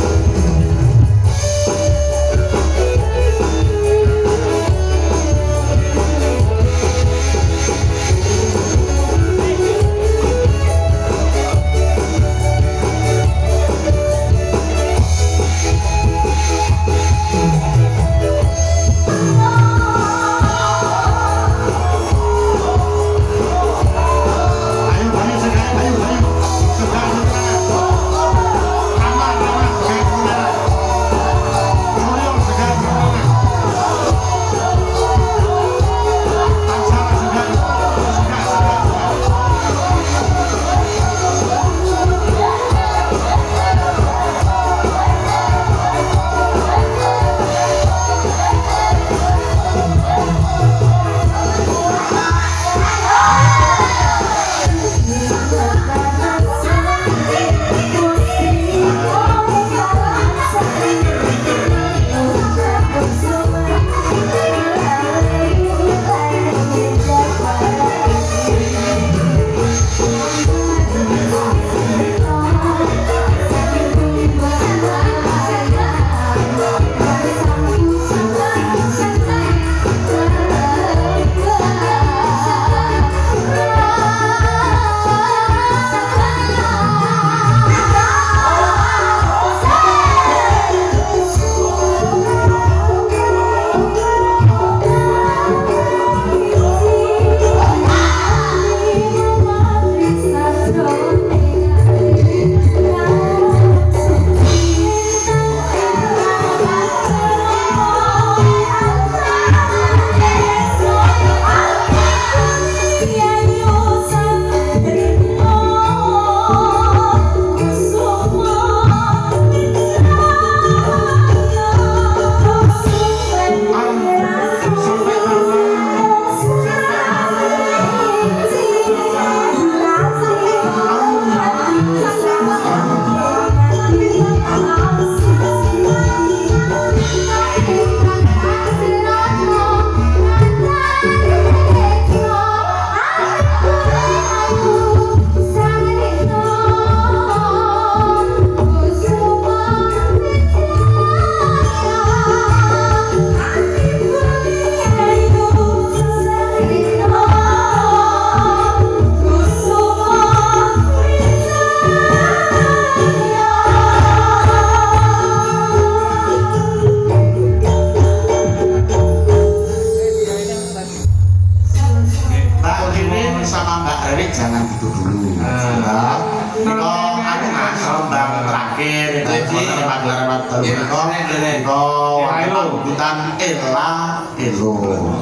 G: ela elo.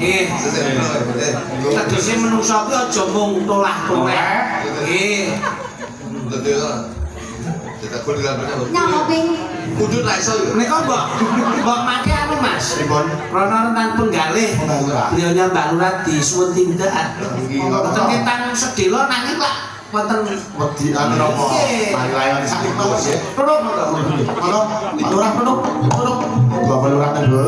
B: Nggih. Tegese menungso kuwi aja mung tolah-toleh. Nggih.
D: Dadi kita kudu dilampirnya.
F: Nyamoping.
D: Kudu ra iso yo.
B: Nek mbok make anu Mas.
G: Pripun?
B: Rono rentang penggalih. Beliaunya Mbak Lurah disuwun tindak. Mboten ketang sedelo nanging lak wonten
G: Wedi anu napa? Mari layan sakit mawon ya. Produk. Lurah produk. Bapak lurah tenggo.